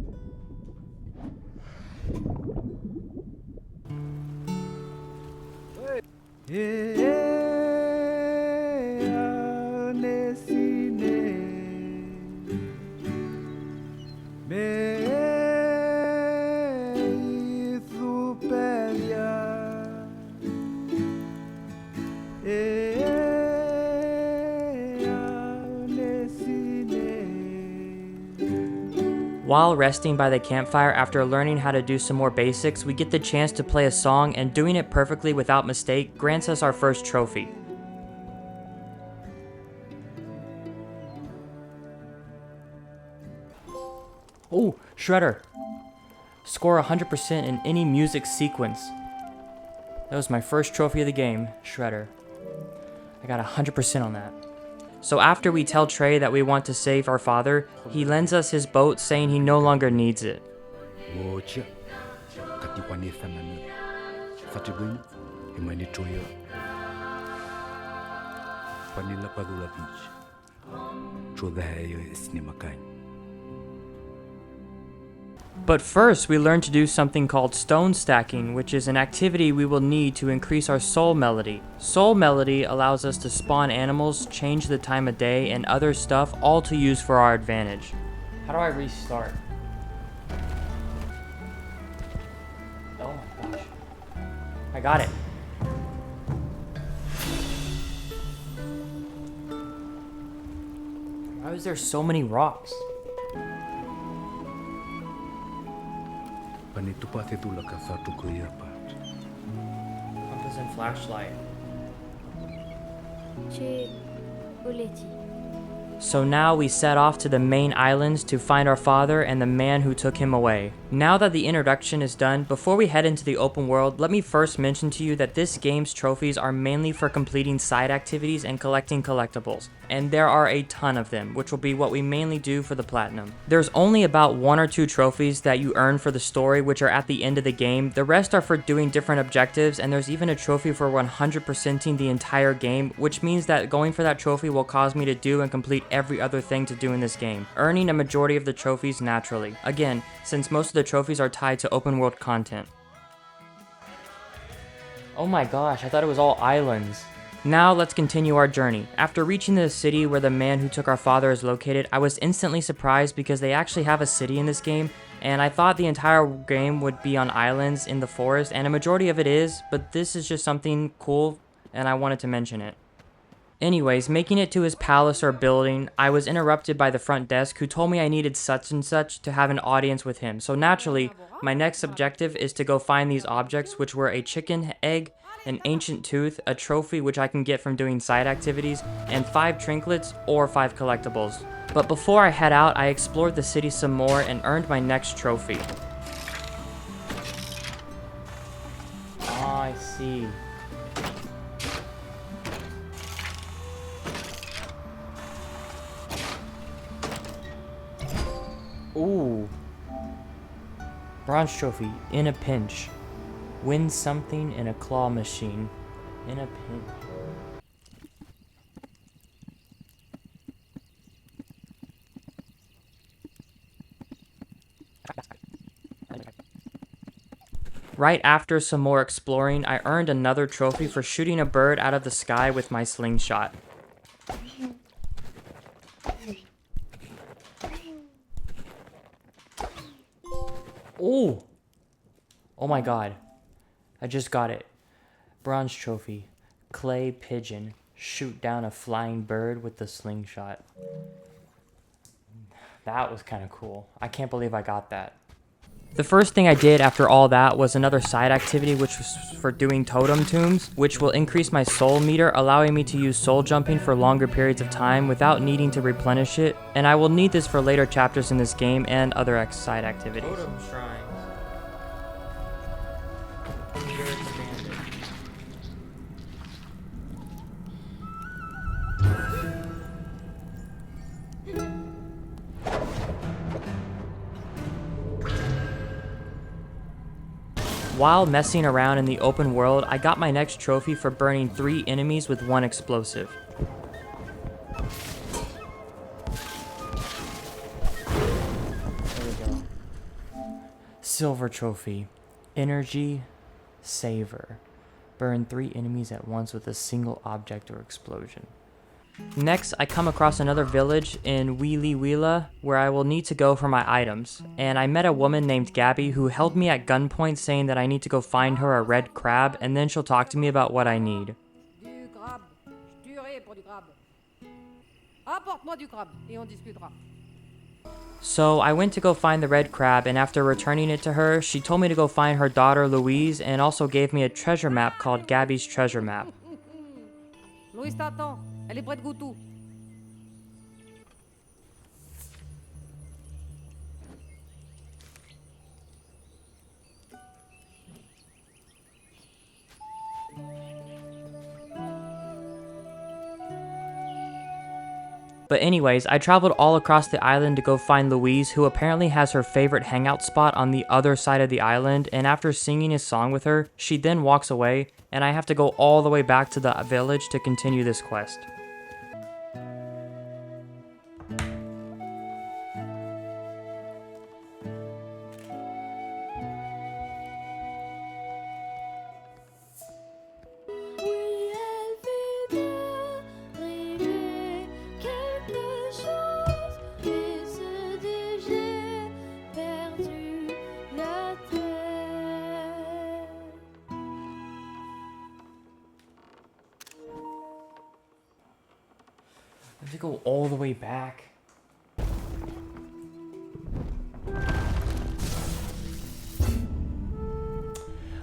S1: While resting by the campfire after learning how to do some more basics, we get the chance to play a song, and doing it perfectly without mistake grants us our first trophy. Oh, Shredder! Score 100% in any music sequence. That was my first trophy of the game, Shredder. I got 100% on that. So after we tell Trey that we want to save our father, he lends us his boat saying he no longer needs it.
S2: Tchia,
S1: But first, we learn to do something called stone stacking, which is an activity we will need to increase our soul melody. Soul melody allows us to spawn animals, change the time of day, and other stuff, all to use for our advantage. How do I restart? Oh my gosh. I got it. Why is there so many rocks? Compass and flashlight. So now we set off to the main islands to find our father and the man who took him away. Now that the introduction is done, before we head into the open world, let me first mention to you that this game's trophies are mainly for completing side activities and collecting collectibles. And there are a ton of them, which will be what we mainly do for the platinum. There's only about 1 or 2 trophies that you earn for the story, which are at the end of the game. The rest are for doing different objectives, and there's even a trophy for 100%ing the entire game, which means that going for that trophy will cause me to do and complete every other thing to do in this game, earning a majority of the trophies naturally. Again, since most of the trophies are tied to open world content. Oh my gosh, I thought it was all islands. Now let's continue our journey. After reaching the city where the man who took our father is located, I was instantly surprised because they actually have a city in this game, and I thought the entire game would be on islands in the forest, and a majority of it is, but this is just something cool, and I wanted to mention it. Anyways, making it to his palace or building, I was interrupted by the front desk who told me I needed such and such to have an audience with him. So naturally, my next objective is to go find these objects, which were a chicken egg, an ancient tooth, a trophy which I can get from doing side activities, and 5 trinkets or 5 collectibles. But before I head out, I explored the city some more and earned my next trophy. Ah, I see. Ooh. Bronze trophy, in a pinch. Win something in a claw machine. In a pinch. Right after some more exploring, I earned another trophy for shooting a bird out of the sky with my slingshot. Oh! Oh my god. I just got it. Bronze trophy. Clay pigeon. Shoot down a flying bird with the slingshot. That was kind of cool. I can't believe I got that. The first thing I did after all that was another side activity, which was for doing totem tombs, which will increase my soul meter, allowing me to use soul jumping for longer periods of time without needing to replenish it, and I will need this for later chapters in this game and other side activities. Totem shrines. While messing around in the open world, I got my next trophy for burning 3 enemies with 1 explosive. There we go. Silver trophy. Energy saver. Burn 3 enemies at once with a single object or explosion. Next, I come across another village in Wheelie Wheela where I will need to go for my items, and I met a woman named Gabby who held me at gunpoint saying that I need to go find her a red crab and then she'll talk to me about what I need.
S3: Du crabe. Je tuerai pour du crabe. Apporte-moi du crabe et on discutera.
S1: So I went to go find the red crab, and after returning it to her, she told me to go find her daughter Louise and also gave me a treasure map called Gabby's Treasure Map.
S2: Louise t'attend. Elle est près de Goutou.
S1: But anyways, I traveled all across the island to go find Louise, who apparently has her favorite hangout spot on the other side of the island, and after singing a song with her, she then walks away, and I have to go all the way back to the village to continue this quest. I have to go all the way back.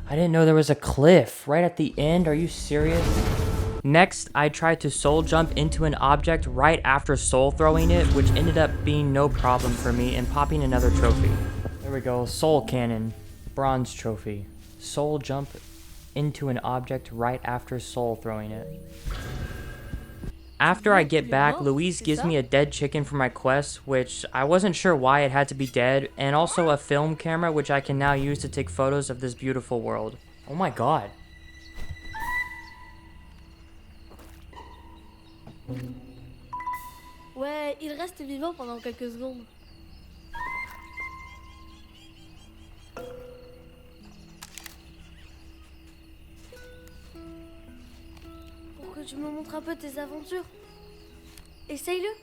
S1: I didn't know there was a cliff right at the end. Are you serious? Next, I tried to soul jump into an object right after soul throwing it, which ended up being no problem for me and popping another trophy. There we go, soul cannon, bronze trophy. Soul jump into an object right after soul throwing it. After I get back, Louise gives me a dead chicken for my quest, which I wasn't sure why it had to be dead, and also a film camera which I can now use to take photos of this beautiful world. Oh my god.
S3: Ouais, il reste vivant pendant quelques secondes. Pour que tu me montres un peu tes aventures. Essaye-le.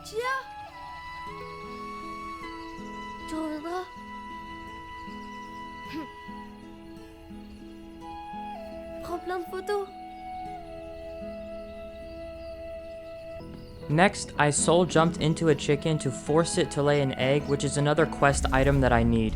S3: Tchia, tu reviendras. Prends plein de photos.
S1: Next, I soul jumped into a chicken to force it to lay an egg, which is another quest item that I need.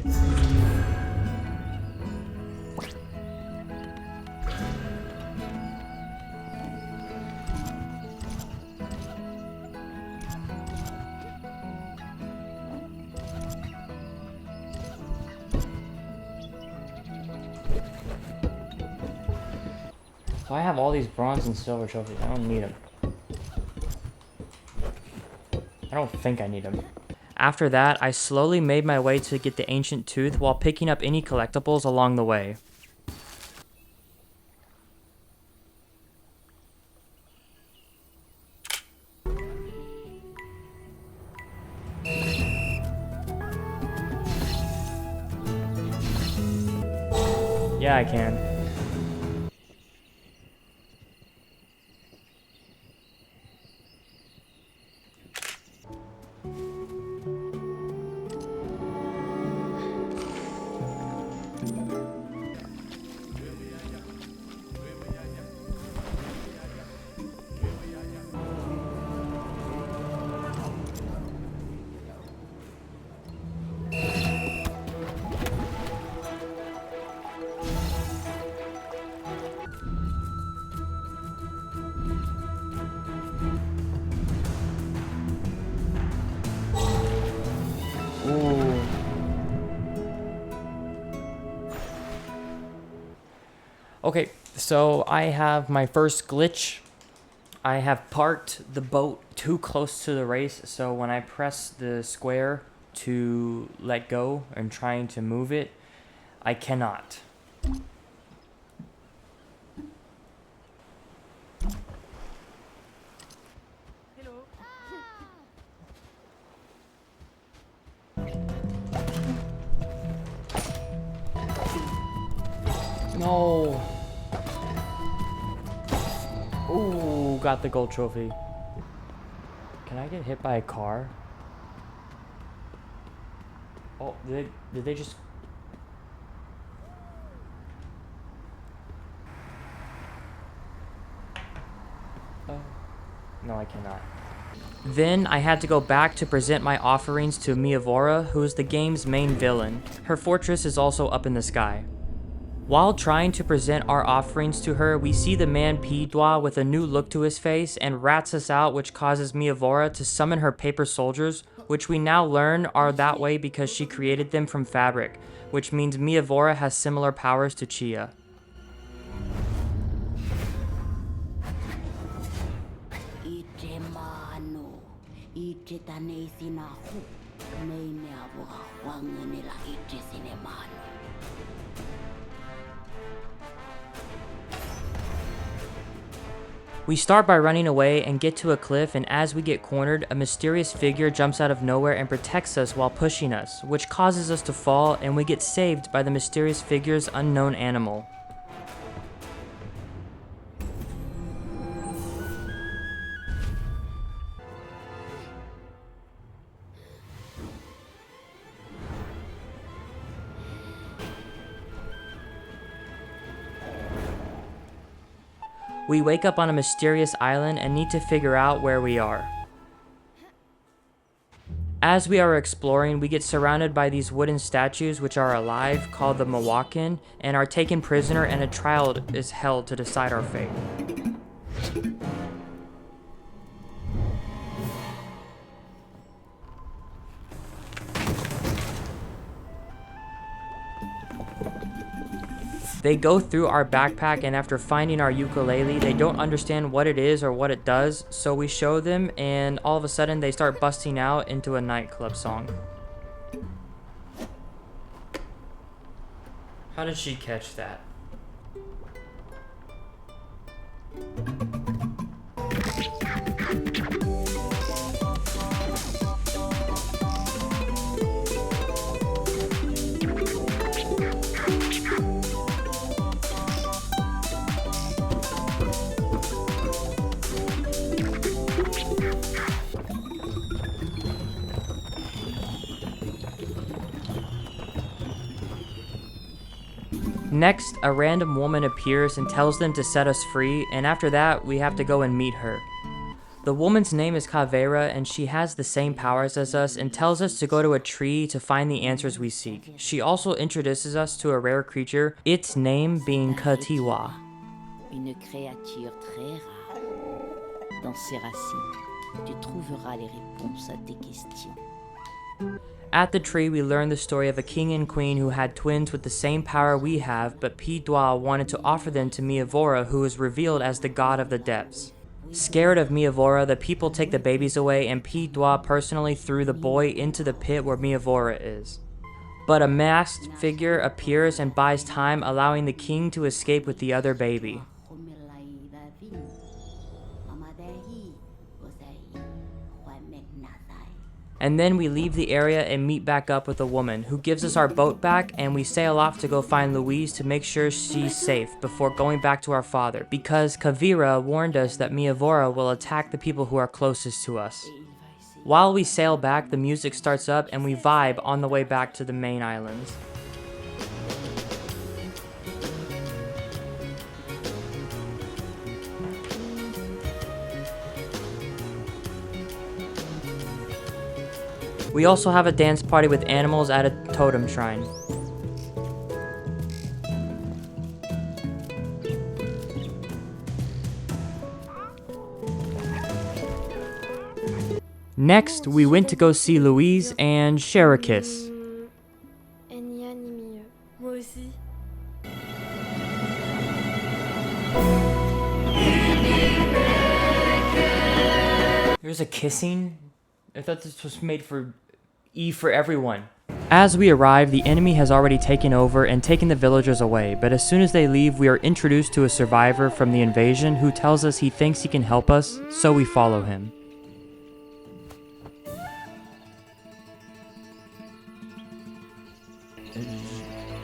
S1: So I have all these bronze and silver trophies. I don't need them. I don't think I need them. After that, I slowly made my way to get the ancient tooth while picking up any collectibles along the way. Yeah, I can. Ooh. Okay, so I have my first glitch. I have parked the boat too close to the race, so when I press the square to let go and trying to move it, I cannot.
S2: Hello.
S1: No. Ooh, got the gold trophy. Can I get hit by a car? Oh, did they just... No, I cannot. Then I had to go back to present my offerings to Miavora, who is the game's main villain. Her fortress is also up in the sky. While trying to present our offerings to her, we see the man Pidwa with a new look to his face and rats us out, which causes Miavora to summon her paper soldiers, which we now learn are that way because she created them from fabric, which means Miavora has similar powers to Tchia. We start by running away and get to a cliff, and as we get cornered, a mysterious figure jumps out of nowhere and protects us while pushing us, which causes us to fall, and we get saved by the mysterious figure's unknown animal. We wake up on a mysterious island and need to figure out where we are. As we are exploring, we get surrounded by these wooden statues which are alive, called the Mawakin, and are taken prisoner, and a trial is held to decide our fate. They go through our backpack, and after finding our ukulele, they don't understand what it is or what it does, so we show them, and all of a sudden they start busting out into a nightclub song. How did she catch that? Next, a random woman appears and tells them to set us free, and after that, we have to go and meet her. The woman's name is Kavera, and she has the same powers as us and tells us to go to a tree to find the answers we seek. She also introduces us to a rare creature, its name being Katiwa.
S4: Une créature très rare. Dans ses racines, tu trouveras les réponses à tes questions.
S1: At the tree, we learn the story of a king and queen who had twins with the same power we have, but Pidwa wanted to offer them to Miavora, who is revealed as the god of the depths. Scared of Miavora, the people take the babies away, and Pidwa personally threw the boy into the pit where Miavora is. But a masked figure appears and buys time, allowing the king to escape with the other baby. And then we leave the area and meet back up with a woman who gives us our boat back, and we sail off to go find Louise to make sure she's safe before going back to our father, because Kavira warned us that Miavora will attack the people who are closest to us. While we sail back, the music starts up and we vibe on the way back to the main islands. We also have a dance party with animals at a totem shrine. Next, we went to go see Louise and share a kiss.
S3: Ni ya ni mieux. Moi aussi.
S1: There's a kissing? I thought this was made for E for everyone. As we arrive, the enemy has already taken over and taken the villagers away, but as soon as they leave, we are introduced to a survivor from the invasion who tells us he thinks he can help us, so we follow him.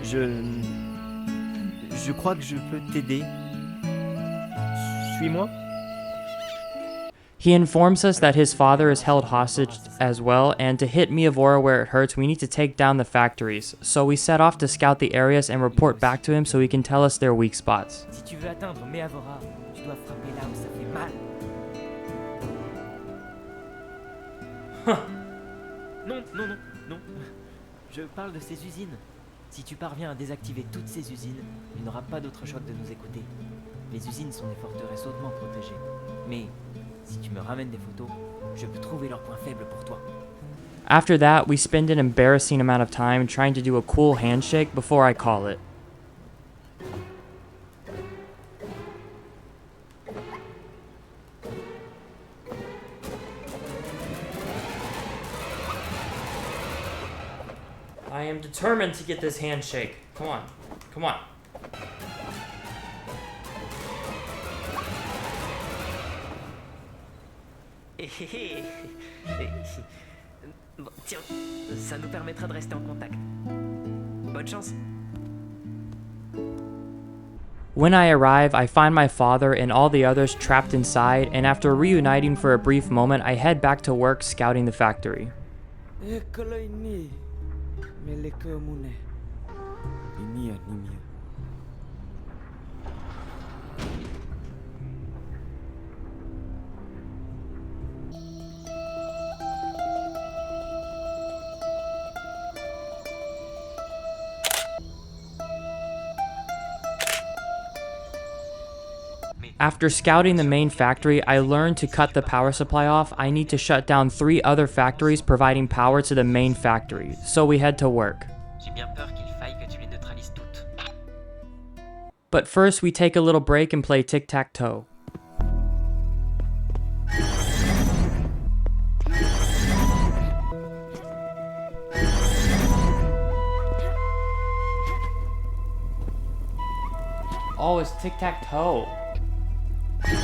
S5: Je crois que je peux t'aider. Suis-moi.
S1: He informs us that his father is held hostage as well, and to hit Miavora where it hurts, we need to take down the factories. So we set off to scout the areas and report back to him so he can tell us their weak spots.
S5: Si tu veux atteindre Meavora, tu dois frapper là où ça fait mal. Non, non, non, non. Je parle de ces usines. Si tu parviens à désactiver toutes ces usines, il n'aura pas d'autre choix que de nous écouter. Les usines sont des forteresses hautement protégées. Mais si tu me ramènes des photos, je peux trouver leurs points faibles pour toi.
S1: After that, we spend an embarrassing amount of time trying to do a cool handshake before I call it. I am determined to get this handshake. Come on. Come on.
S5: Bon, tiens, ça nous permettra de rester en contact. Bonne chance.
S1: When I arrive, I find my father and all the others trapped inside, and after reuniting for a brief moment, I head back to work scouting the factory.
S6: Eccola ini. Milik kamu nih. Ini ya, ini ya.
S1: After scouting the main factory, I learned to cut the power supply off. I need to shut down 3 other factories providing power to the main factory, so we head to work.
S5: J'ai bien peur qu'il faille que tu les neutralises toutes.
S1: But first, we take a little break and play tic-tac-toe. Oh, it's tic-tac-toe. Okay.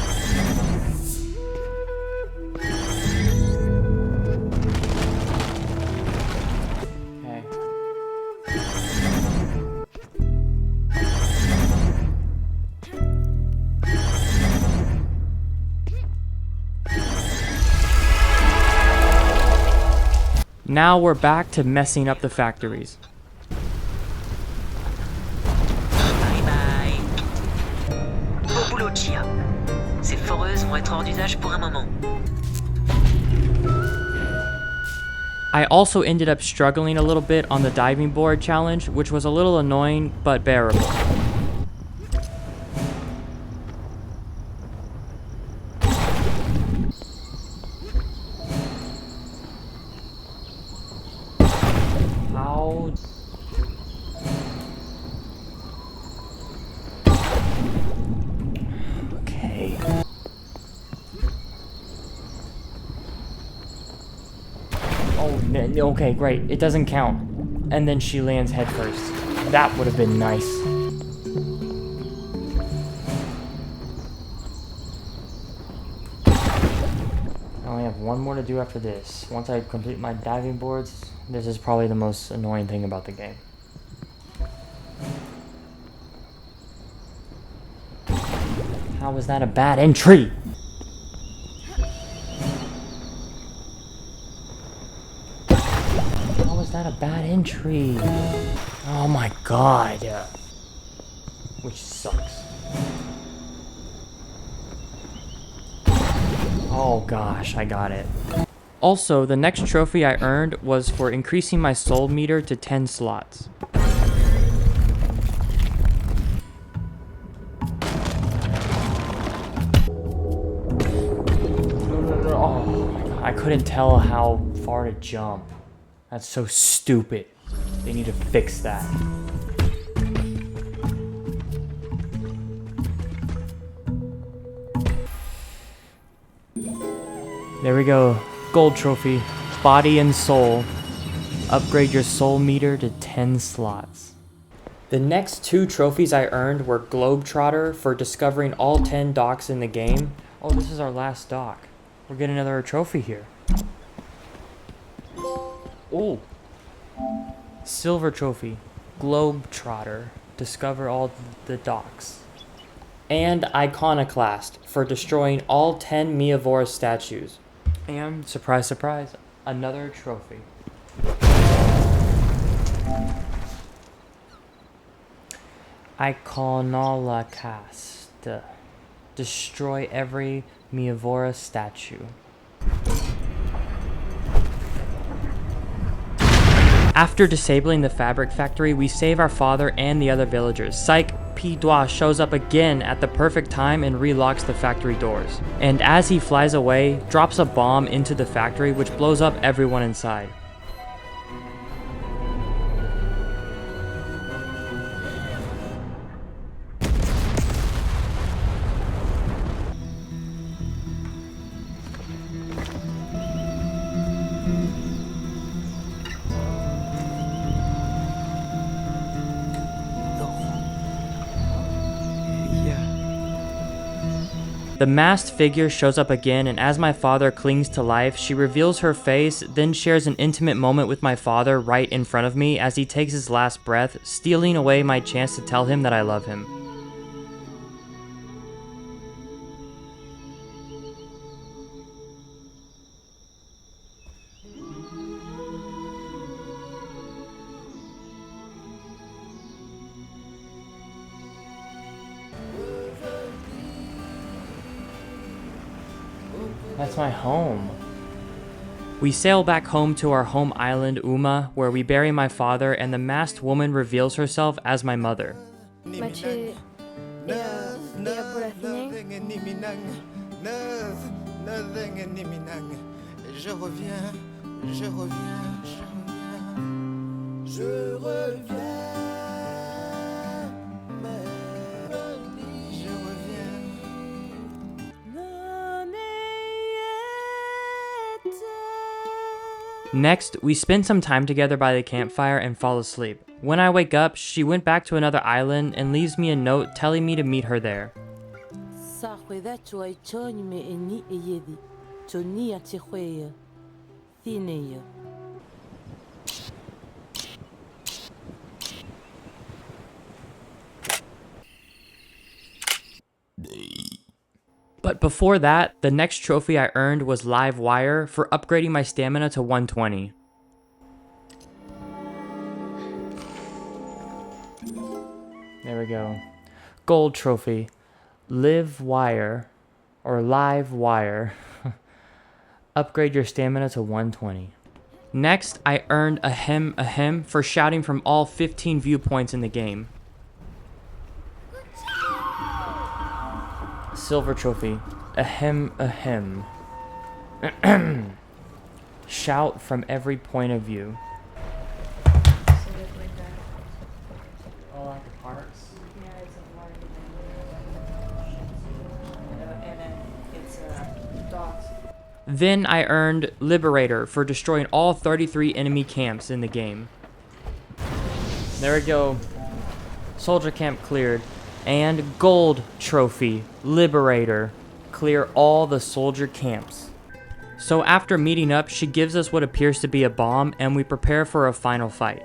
S1: Now we're back to messing up the factories.
S7: Bye bye. Beau boulot, Tchia. Ces foreuses vont être hors d'usage pour un moment.
S1: I also ended up struggling a little bit on the diving board challenge, which was a little annoying but bearable. How? Okay. Oh, okay, great. It doesn't count. And then she lands headfirst. That would have been nice. I only have one more to do after this. Once I complete my diving boards, this is probably the most annoying thing about the game. How was that a bad entry? How was that a bad entry? Oh my god. Which sucks. Oh gosh, I got it. Also, the next trophy I earned was for increasing my soul meter to 10 slots. Oh my god, I couldn't tell how far to jump. That's so stupid. They need to fix that. There we go. Gold trophy. Body and soul. Upgrade your soul meter to 10 slots. The next 2 trophies I earned were Globetrotter for discovering all 10 docks in the game. Oh, this is our last dock. We're getting another trophy here. Oh. Silver trophy. Globetrotter. Discover all the docks. And Iconoclast for destroying all 10 Miavora statues. And, surprise, surprise, another trophy. Iconoclast. Destroy every Miavora statue. After disabling the fabric factory, we save our father and the other villagers. Psych P. Dua shows up again at the perfect time and relocks the factory doors. And as he flies away, drops a bomb into the factory which blows up everyone inside. The masked figure shows up again, and as my father clings to life, she reveals her face, then shares an intimate moment with my father right in front of me as he takes his last breath, stealing away my chance to tell him that I love him. That's my home. We sail back home to our home island, Uma, where we bury my father, and the masked woman reveals herself as my mother.
S3: Mathieu, et pour la finale?
S6: Je reviens, je reviens, je reviens, je reviens.
S1: Next, we spend some time together by the campfire and fall asleep. When I wake up, she went back to another island and leaves me a note telling me to meet her there. But before that, the next trophy I earned was Live Wire for upgrading my stamina to 120. There we go. Gold trophy. Live Wire, or Live Wire. Upgrade your stamina to 120. Next, I earned Ahem for shouting from all 15 viewpoints in the game. Silver trophy. Ahem. Shout from every point of view. Oh, like the parts?
S8: Yeah, it's a large and then it's dogs.
S1: Then I earned Liberator for destroying all 33 enemy camps in the game. There we go. Soldier camp cleared. And gold trophy, Liberator. Clear all the soldier camps. So after meeting up, she gives us what appears to be a bomb, and we prepare for a final fight.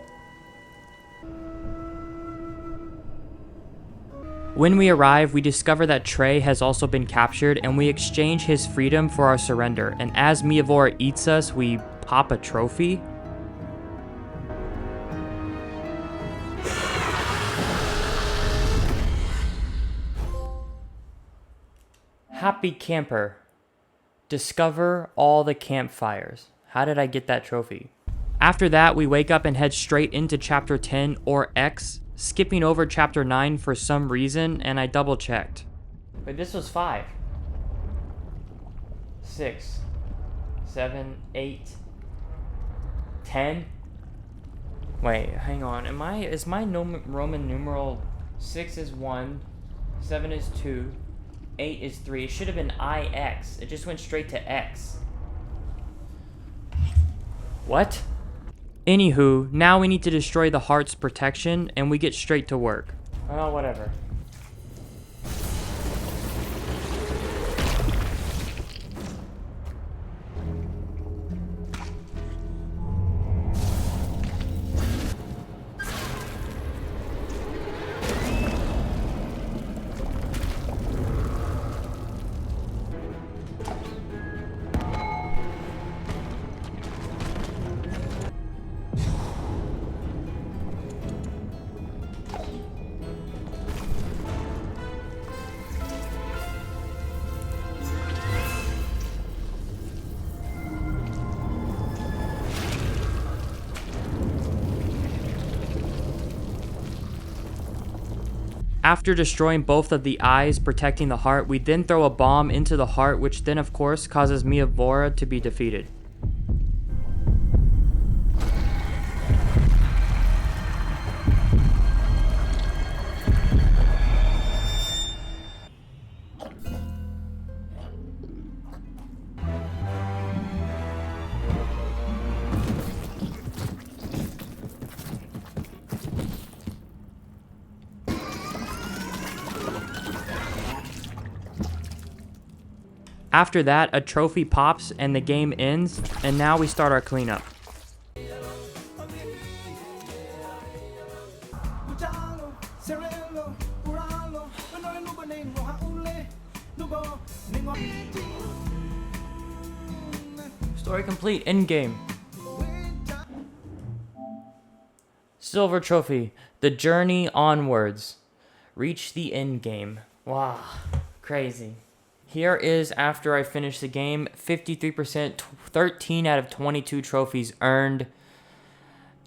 S1: When we arrive, we discover that Trey has also been captured, and we exchange his freedom for our surrender. And as Miyavora eats us, we pop a trophy. Happy camper. Discover all the campfires. How did I get that trophy? After that, we wake up and head straight into chapter 10 or X, skipping over chapter 9 for some reason, and I double checked. Wait, this was 5. 6, 7, 8, 10. Wait, hang on. Is my Roman numeral 6 is 1, 7 is 2, 8 is 3. It should have been IX. It just went straight to X. What? Anywho, now we need to destroy the heart's protection, and we get straight to work. Oh, whatever. After destroying both of the eyes, protecting the heart, we then throw a bomb into the heart, which then of course causes Miavora to be defeated. After that, a trophy pops and the game ends, and now we start our cleanup. Story complete, end game. Silver trophy, the journey onwards. Reach the end game. Wow, crazy. Here is after I finish the game, 53%, 13 out of 22 trophies earned,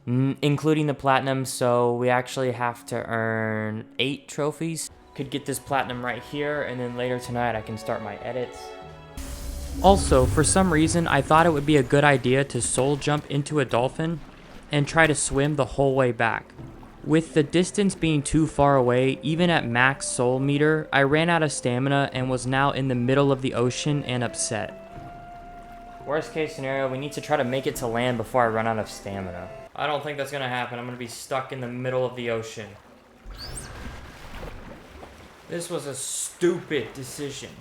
S1: including the platinum, so we actually have to earn 8 trophies. Could get this platinum right here, and then later tonight I can start my edits. Also, for some reason, I thought it would be a good idea to soul jump into a dolphin and try to swim the whole way back. With the distance being too far away, even at max soul meter, I ran out of stamina and was now in the middle of the ocean and upset. Worst case scenario, we need to try to make it to land before I run out of stamina. I don't think that's gonna happen. I'm gonna be stuck in the middle of the ocean. This was a stupid decision.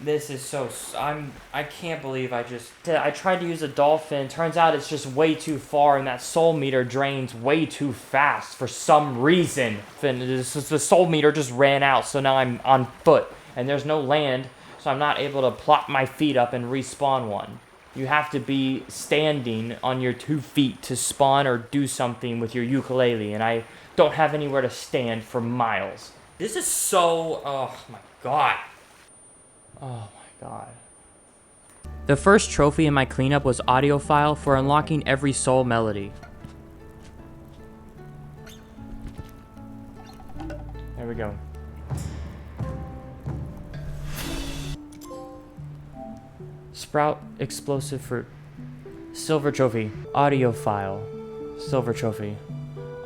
S1: This is so, I can't believe I tried to use a dolphin. Turns out it's just way too far and that soul meter drains way too fast for some reason. The soul meter just ran out, so now I'm on foot and there's no land, so I'm not able to plop my feet up and respawn one. You have to be standing on your 2 feet to spawn or do something with your ukulele, and I don't have anywhere to stand for miles. This is so, oh my god. Oh my god. The first trophy in my cleanup was audiophile for unlocking every soul melody. There we go. Sprout explosive fruit. Silver trophy. Audiophile. Silver trophy.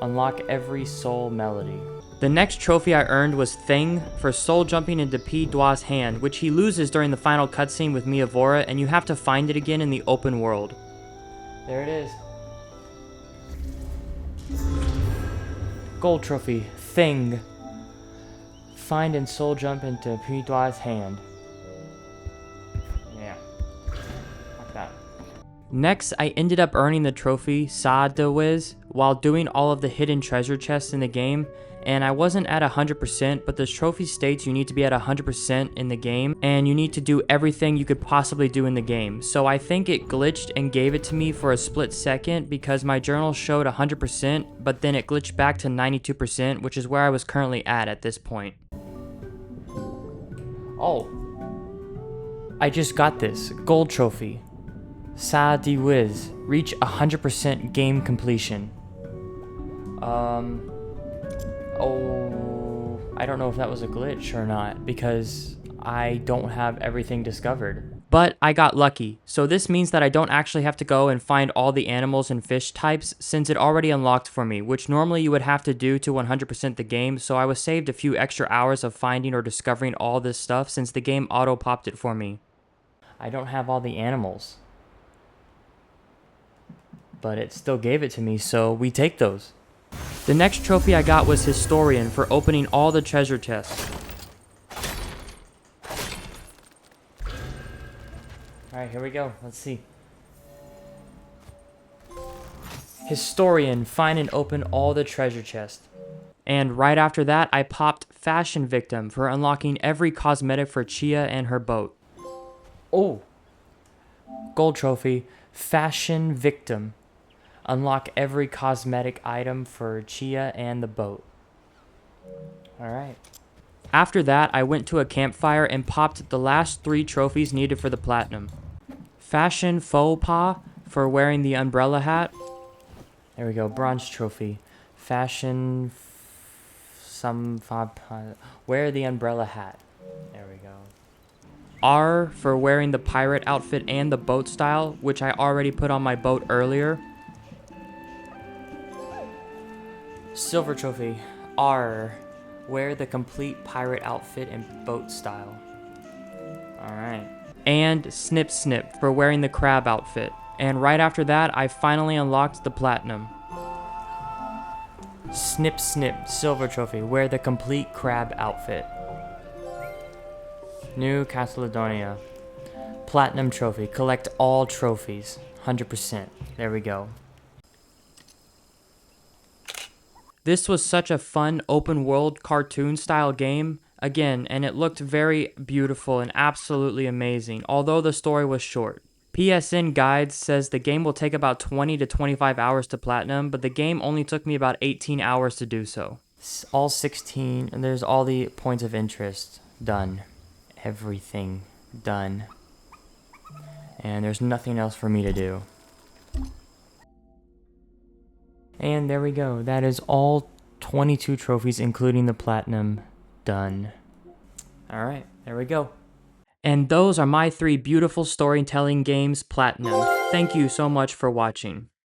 S1: Unlock every soul melody. The next trophy I earned was Thing for soul jumping into P. Dwa's hand, which he loses during the final cutscene with Miavora, and you have to find it again in the open world. There it is. Gold trophy, Thing. Find and soul jump into P. Dwa's hand. Yeah. Like that. Next, I ended up earning the trophy Saadawiz while doing all of the hidden treasure chests in the game. And I wasn't at 100%, but this trophy states you need to be at 100% in the game, and you need to do everything you could possibly do in the game. So I think it glitched and gave it to me for a split second because my journal showed 100%, but then it glitched back to 92%, which is where I was currently at this point. Oh. I just got this. Gold trophy. Saadi Wiz. Reach 100% game completion. Oh, I don't know if that was a glitch or not because I don't have everything discovered. But I got lucky, so this means that I don't actually have to go and find all the animals and fish types since it already unlocked for me, which normally you would have to do to 100% the game, so I was saved a few extra hours of finding or discovering all this stuff since the game auto-popped it for me. I don't have all the animals, but it still gave it to me, so we take those. The next trophy I got was Historian for opening all the treasure chests. Alright, here we go. Let's see. Historian, find and open all the treasure chests. And right after that, I popped Fashion Victim for unlocking every cosmetic for Tchia and her boat. Oh! Gold trophy, Fashion Victim. Unlock every cosmetic item for Tchia and the boat. Alright. After that, I went to a campfire and popped the last 3 trophies needed for the platinum. Fashion Faux Pas for wearing the umbrella hat. There we go, bronze trophy. Fashion Wear the umbrella hat. There we go. R for wearing the pirate outfit and the boat style, which I already put on my boat earlier. Silver trophy. R. Wear the complete pirate outfit and boat style. Alright. And Snip Snip for wearing the crab outfit. And right after that, I finally unlocked the platinum. Snip Snip, silver trophy. Wear the complete crab outfit. New Caledonia. Platinum trophy. Collect all trophies. 100%. There we go. This was such a fun open world cartoon style game. Again, and it looked very beautiful and absolutely amazing, although the story was short. PSN Guides says the game will take about 20 to 25 hours to platinum, but the game only took me about 18 hours to do so. All 16, and there's all the points of interest. Done. Everything done. And there's nothing else for me to do. And there we go. That is all 22 trophies, including the platinum, done. Alright, there we go. And those are my 3 beautiful storytelling games platinum. Thank you so much for watching.